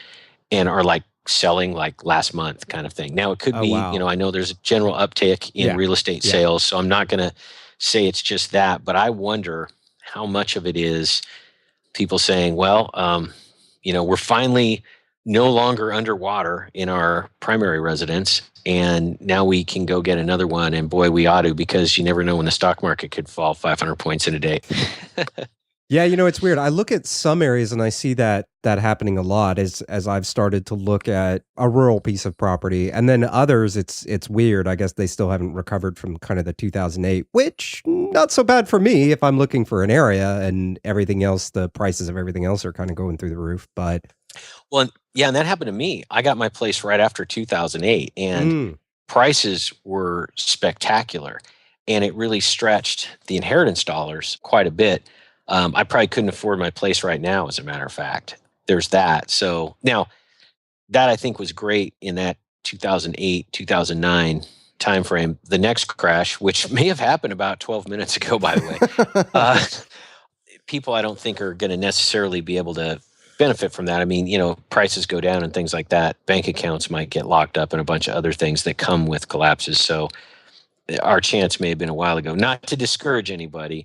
and are selling last month kind of thing. Now it could be, wow. I know there's a general uptick in real estate sales, so I'm not going to say it's just that, but I wonder how much of it is people saying, well, we're finally no longer underwater in our primary residence, and now we can go get another one. And boy, we ought to, because you never know when the stock market could fall 500 points in a day. Yeah, it's weird. I look at some areas and I see that happening a lot as I've started to look at a rural piece of property, and then others it's weird. I guess they still haven't recovered from kind of the 2008, which not so bad for me if I'm looking for an area, and everything else, the prices of everything else are kind of going through the roof. But well, yeah, and that happened to me. I got my place right after 2008, and prices were spectacular, and it really stretched the inheritance dollars quite a bit. I probably couldn't afford my place right now, as a matter of fact. There's that. So now that I think was great in that 2008, 2009 timeframe. The next crash, which may have happened about 12 minutes ago, by the way, people I don't think are going to necessarily be able to benefit from that. I mean, prices go down and things like that. Bank accounts might get locked up and a bunch of other things that come with collapses. So our chance may have been a while ago. Not to discourage anybody,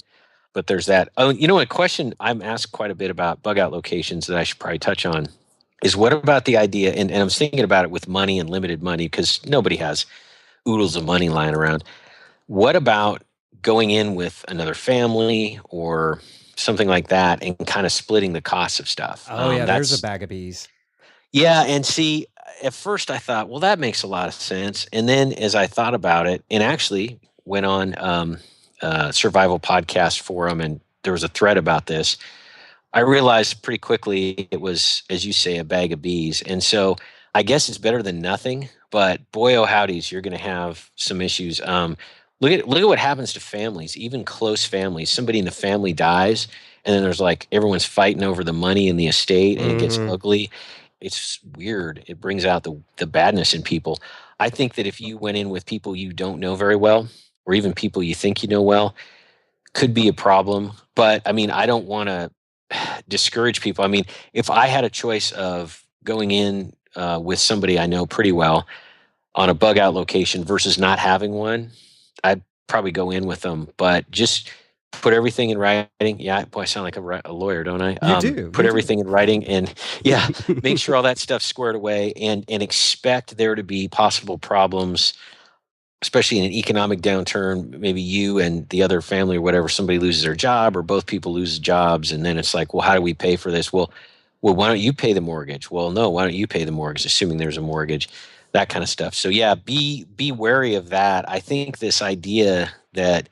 but there's that. Oh, a question I'm asked quite a bit about bug out locations that I should probably touch on is, what about the idea, and I was thinking about it with money and limited money, because nobody has oodles of money lying around. What about going in with another family or something like that and kind of splitting the costs of stuff? Oh, yeah, there's a bag of bees. Yeah, and see, at first I thought, well, that makes a lot of sense. And then as I thought about it, and actually went on survival podcast forum, and there was a thread about this, I realized pretty quickly it was, as you say, a bag of bees. And so I guess it's better than nothing, but boy, oh howdies, you're going to have some issues. Look at what happens to families, even close families. Somebody in the family dies, and then there's like everyone's fighting over the money and the estate, and it gets ugly. It's weird. It brings out the badness in people. I think that if you went in with people you don't know very well, or even people you think you know well, could be a problem. But I mean, I don't want to discourage people. I mean, if I had a choice of going in with somebody I know pretty well on a bug out location versus not having one, I'd probably go in with them. But just put everything in writing. Yeah, boy, I sound like a lawyer, don't I? You do. Put everything in writing, and make sure all that stuff's squared away, and expect there to be possible problems, especially in an economic downturn. Maybe you and the other family or whatever, somebody loses their job, or both people lose jobs, and then it's like, well, how do we pay for this? Well, why don't you pay the mortgage? Well, no, why don't you pay the mortgage, assuming there's a mortgage, that kind of stuff. So yeah, be wary of that. I think this idea that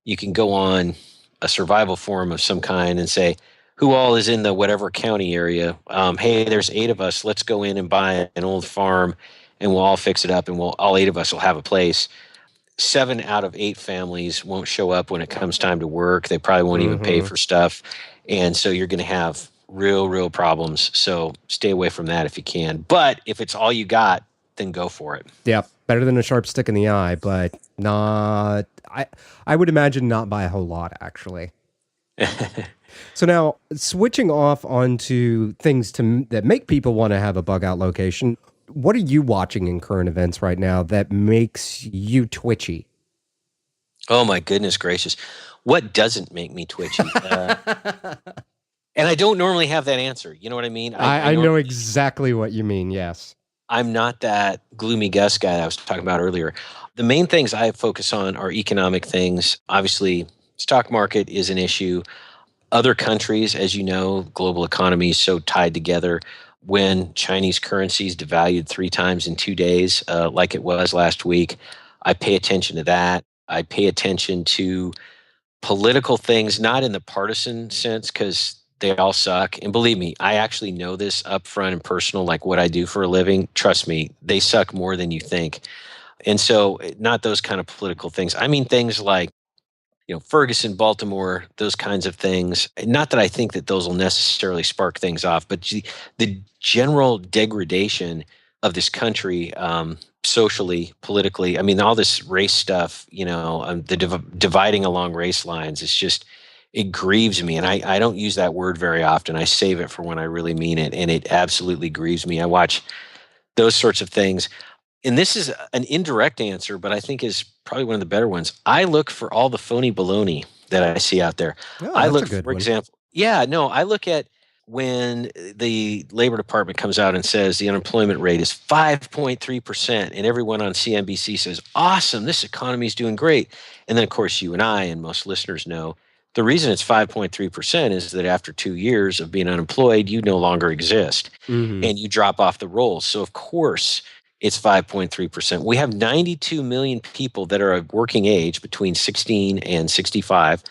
you can go on a survival forum of some kind and say, who all is in the whatever county area? Hey, there's 8 of us. Let's go in and buy an old farm, and we'll all fix it up, and all 8 of us will have a place. 7 out of 8 families won't show up when it comes time to work. They probably won't even pay for stuff. And so you're going to have real problems. So stay away from that if you can. But if it's all you got, then go for it. Yeah, better than a sharp stick in the eye, but not, I would imagine not by a whole lot, actually. So now, switching off onto things that make people want to have a bug out location, what are you watching in current events right now that makes you twitchy? Oh my goodness gracious. What doesn't make me twitchy? And I don't normally have that answer. You know what I mean? I know exactly what you mean, yes. I'm not that gloomy Gus guy that I was talking about earlier. The main things I focus on are economic things. Obviously, stock market is an issue. Other countries, as you know, global economy is so tied together. When Chinese currencies devalued 3 times in 2 days, like it was last week, I pay attention to that. I pay attention to political things, not in the partisan sense, because they all suck. And believe me, I actually know this up front and personal, like what I do for a living. Trust me, they suck more than you think. And so not those kind of political things. I mean things like, Ferguson, Baltimore, those kinds of things. Not that I think that those will necessarily spark things off, but the general degradation of this country, socially, politically. I mean, all this race stuff, the dividing along race lines, it's just, it grieves me. And I don't use that word very often. I save it for when I really mean it. And it absolutely grieves me. I watch those sorts of things. And this is an indirect answer, but I think is probably one of the better ones. I look for all the phony baloney that I see out there. Oh, I that's a look, good for one. example, I look at when the Labor Department comes out and says the unemployment rate is 5.3%, and everyone on CNBC says, awesome, this economy is doing great. And then, of course, you and I and most listeners know the reason it's 5.3% is that after 2 years of being unemployed, you no longer exist Hmm. and you drop off the rolls. So, of course, it's 5.3%. We have 92 million people that are of working age between 16 and 65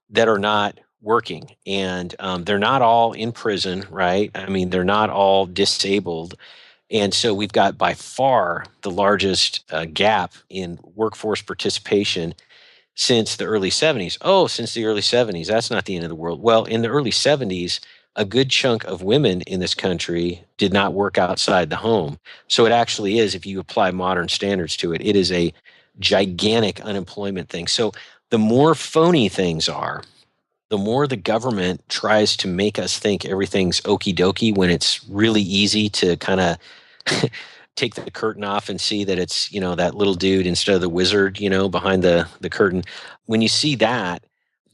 that are not working. And they're not all in prison, right? I mean, they're not all disabled. And so we've got by far the largest gap in workforce participation since the early 70s. Oh, since the early 70s, that's not the end of the world. Well, in the early 70s, a good chunk of women in this country did not work outside the home. So it actually is, if you apply modern standards to it, it is a gigantic unemployment thing. So the more phony things are, the more the government tries to make us think everything's okie dokie when it's really easy to kind of take the curtain off and see that it's, that little dude instead of the wizard, behind the curtain. When you see that,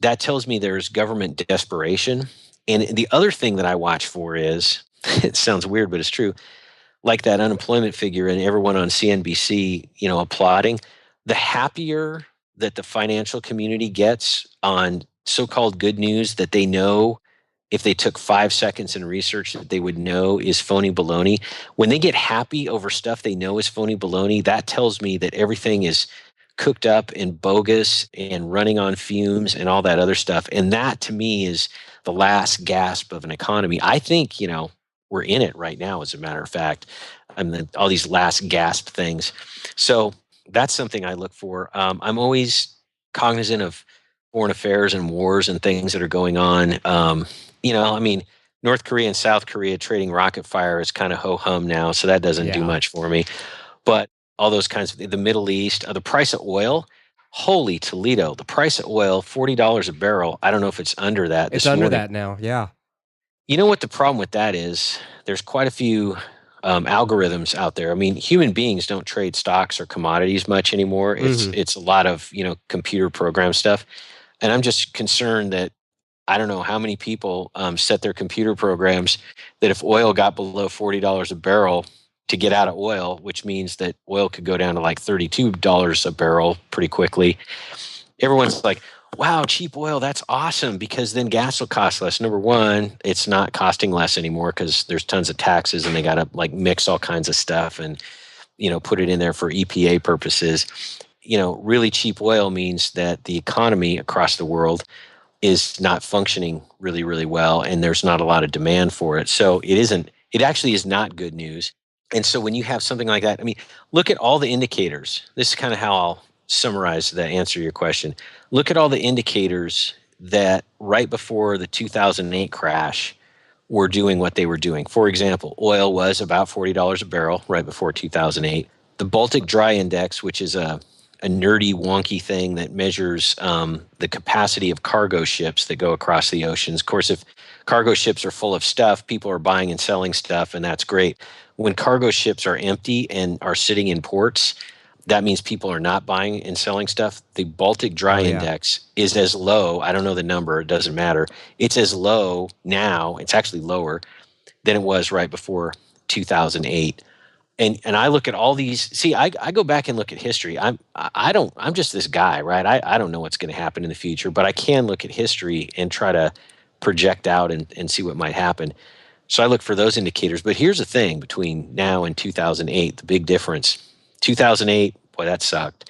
that tells me there's government desperation. And the other thing that I watch for is, it sounds weird, but it's true, like that unemployment figure and everyone on CNBC, applauding, the happier that the financial community gets on so-called good news that they know, if they took 5 seconds in research, that they would know is phony baloney. When they get happy over stuff they know is phony baloney, that tells me that everything is cooked up and bogus and running on fumes and all that other stuff. And that to me is the last gasp of an economy. I think, we're in it right now, as a matter of fact. All these last gasp things. So that's something I look for. I'm always cognizant of foreign affairs and wars and things that are going on. North Korea and South Korea trading rocket fire is kind of ho-hum now, so that doesn't do Yeah. much for me. But all those kinds of the Middle East, the price of oil, holy Toledo, the price of oil, $40 a barrel. I don't know if it's under that It's this under morning. that now. Yeah. You know what the problem with that is? There's quite a few algorithms out there. I mean, human beings don't trade stocks or commodities much anymore. Hmm. It's a lot of computer program stuff, and I'm just concerned that I don't know how many people set their computer programs that if oil got below $40 a barrel to get out of oil, which means that oil could go down to like $32 a barrel pretty quickly. Everyone's like, wow, cheap oil, that's awesome, because then gas will cost less. Number one, it's not costing less anymore because there's tons of taxes and they got to like mix all kinds of stuff and, put it in there for EPA purposes. Really cheap oil means that the economy across the world is not functioning really, really well, and there's not a lot of demand for it. So it actually is not good news. And so when you have something like that, I mean, look at all the indicators. This is kind of how I'll summarize the answer to your question. Look at all the indicators that right before the 2008 crash were doing what they were doing. For example, oil was about $40 a barrel right before 2008. The Baltic Dry Index, which is a nerdy, wonky thing that measures the capacity of cargo ships that go across the oceans. Of course, if cargo ships are full of stuff, people are buying and selling stuff, and that's great. When cargo ships are empty and are sitting in ports, that means people are not buying and selling stuff. The Baltic Dry Oh, yeah. Index is as low. I don't know the number. It doesn't matter. It's as low now. It's actually lower than it was right before 2008. And I look at all these. See, I go back and look at history. I'm just this guy, right? I don't know what's going to happen in the future, but I can look at history and try to project out and see what might happen. So I look for those indicators. But here's the thing: between now and 2008, the big difference. 2008, boy, that sucked.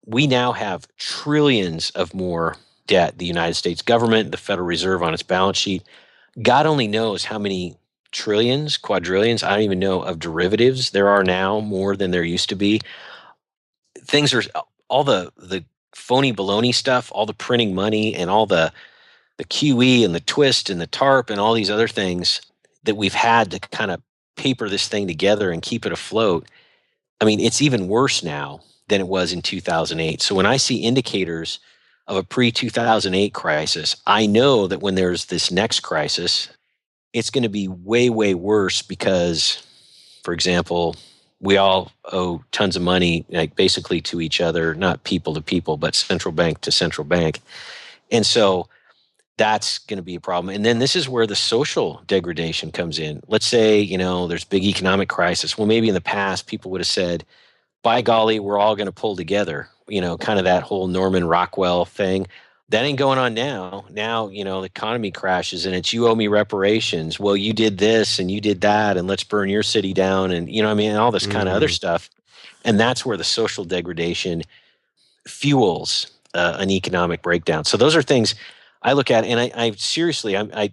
We now have trillions of more debt. The United States government, the Federal Reserve on its balance sheet. God only knows how many trillions, quadrillions, I don't even know, of derivatives there are now, more than there used to be. Things are all the phony baloney stuff, all the printing money and all the QE and the twist and the TARP and all these other things that we've had to kind of paper this thing together and keep it afloat. I mean, it's even worse now than it was in 2008. So when I see indicators of a pre-2008 crisis, I know that when there's this next crisis, it's going to be way, way worse because, for example, we all owe tons of money, like basically to each other, not people to people, but central bank to central bank. And so that's going to be a problem. And then this is where the social degradation comes in. Let's say, there's big economic crisis. Well, maybe in the past people would have said, by golly, we're all going to pull together, kind of that whole Norman Rockwell thing. That ain't going on now. Now, the economy crashes and it's you owe me reparations. Well, you did this and you did that and let's burn your city down and, all this kind of other stuff. And that's where the social degradation fuels an economic breakdown. So those are things I look at, and I seriously, I'm a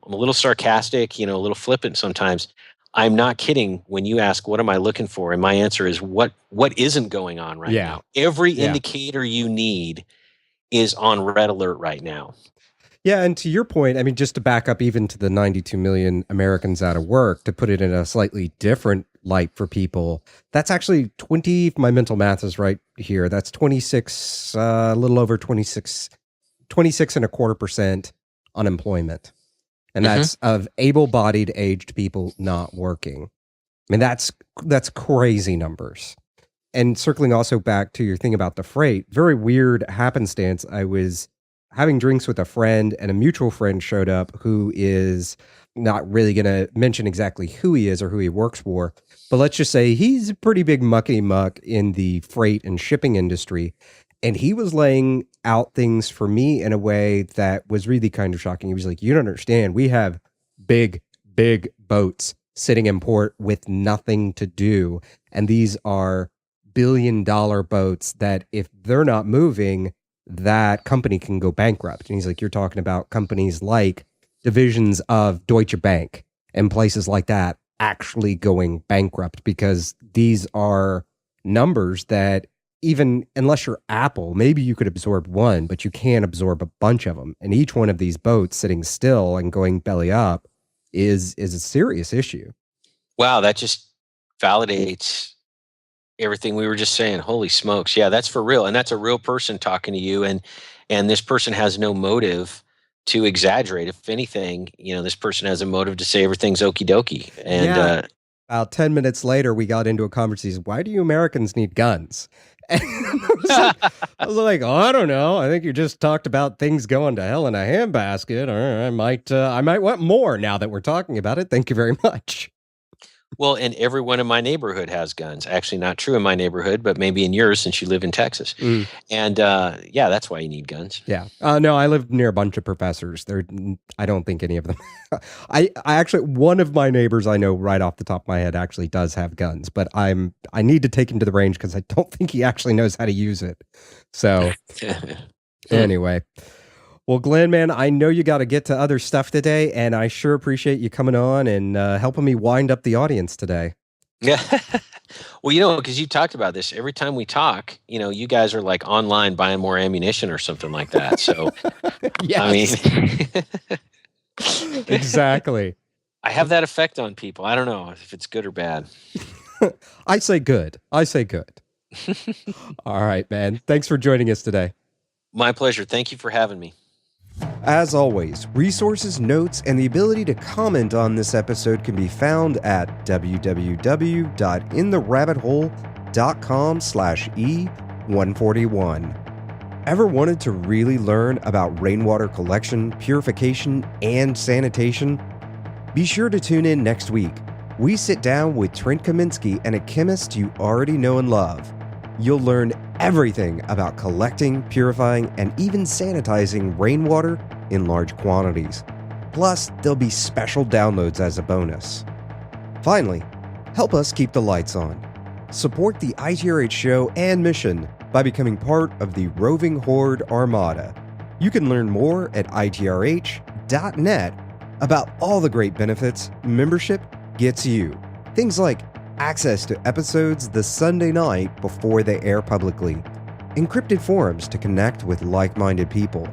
little sarcastic, a little flippant sometimes. I'm not kidding when you ask, what am I looking for? And my answer is what isn't going on right now. Every indicator you need is on red alert right now. Yeah, and to your point, I mean, just to back up even to the 92 million Americans out of work, to put it in a slightly different light for people, that's actually 20, if my mental math is right here, that's 26, a little over 26.25% unemployment. And that's of able-bodied aged people not working. I mean, that's crazy numbers. And circling also back to your thing about the freight, very weird happenstance. I was having drinks with a friend and a mutual friend showed up who is not really going to mention exactly who he is or who he works for, but let's just say he's a pretty big mucky-muck in the freight and shipping industry. And he was laying out things for me in a way that was really kind of shocking. He was like, you don't understand. We have big, big boats sitting in port with nothing to do. And these are billion-dollar boats that if they're not moving, that company can go bankrupt. And he's like, you're talking about companies like divisions of Deutsche Bank and places like that actually going bankrupt because these are numbers that even unless you're Apple, maybe you could absorb one, but you can't absorb a bunch of them. And each one of these boats sitting still and going belly up is a serious issue. Wow, that just validates everything we were just saying. Holy smokes. Yeah, that's for real. And that's a real person talking to you. And this person has no motive to exaggerate. If anything, this person has a motive to say everything's okie dokie. And about 10 minutes later, we got into a conversation. Why do you Americans need guns? And I was like, oh, I don't know. I think you just talked about things going to hell in a handbasket. Or I might want more now that we're talking about it. Thank you very much. Well, and everyone in my neighborhood has guns. Actually, not true in my neighborhood, but maybe in yours since you live in Texas. And that's why you need guns. Yeah. No, I live near a bunch of professors. I don't think any of them. I actually, one of my neighbors I know right off the top of my head actually does have guns, but I need to take him to the range because I don't think he actually knows how to use it. So anyway. Well, Glenn, man, I know you got to get to other stuff today, and I sure appreciate you coming on and helping me wind up the audience today. Yeah. Well, because you talked about this. Every time we talk, you guys are like online buying more ammunition or something like that. So, yes. I mean, exactly. I have that effect on people. I don't know if it's good or bad. I say good. All right, man. Thanks for joining us today. My pleasure. Thank you for having me. As always, resources, notes, and the ability to comment on this episode can be found at www.intherabbithole.com/E141. Ever wanted to really learn about rainwater collection, purification, and sanitation? Be sure to tune in next week. We sit down with Trent Kaminsky and a chemist you already know and love. You'll learn everything about collecting, purifying, and even sanitizing rainwater in large quantities. Plus, there'll be special downloads as a bonus. Finally, help us keep the lights on. Support the ITRH show and mission by becoming part of the Roving Horde Armada. You can learn more at itrh.net about all the great benefits membership gets you. Things like access to episodes the Sunday night before they air publicly, encrypted forums to connect with like-minded people,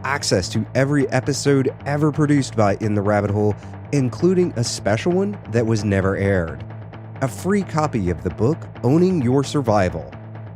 access to every episode ever produced by In the Rabbit Hole, including a special one that was never aired, a free copy of the book Owning Your Survival,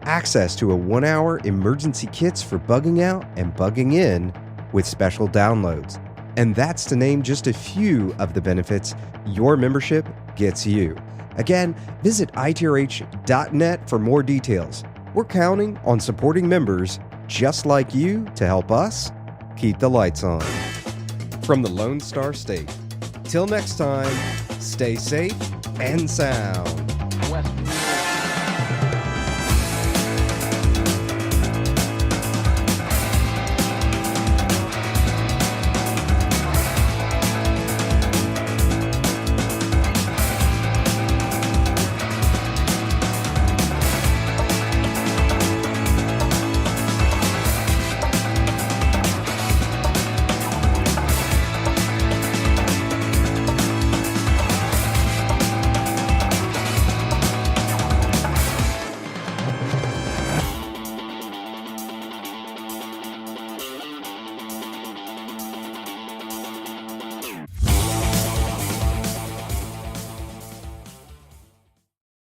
access to a 1-hour emergency kits for bugging out and bugging in with special downloads. And that's to name just a few of the benefits your membership gets you. Again, visit itrh.net for more details. We're counting on supporting members just like you to help us keep the lights on. From the Lone Star State. Till next time, stay safe and sound.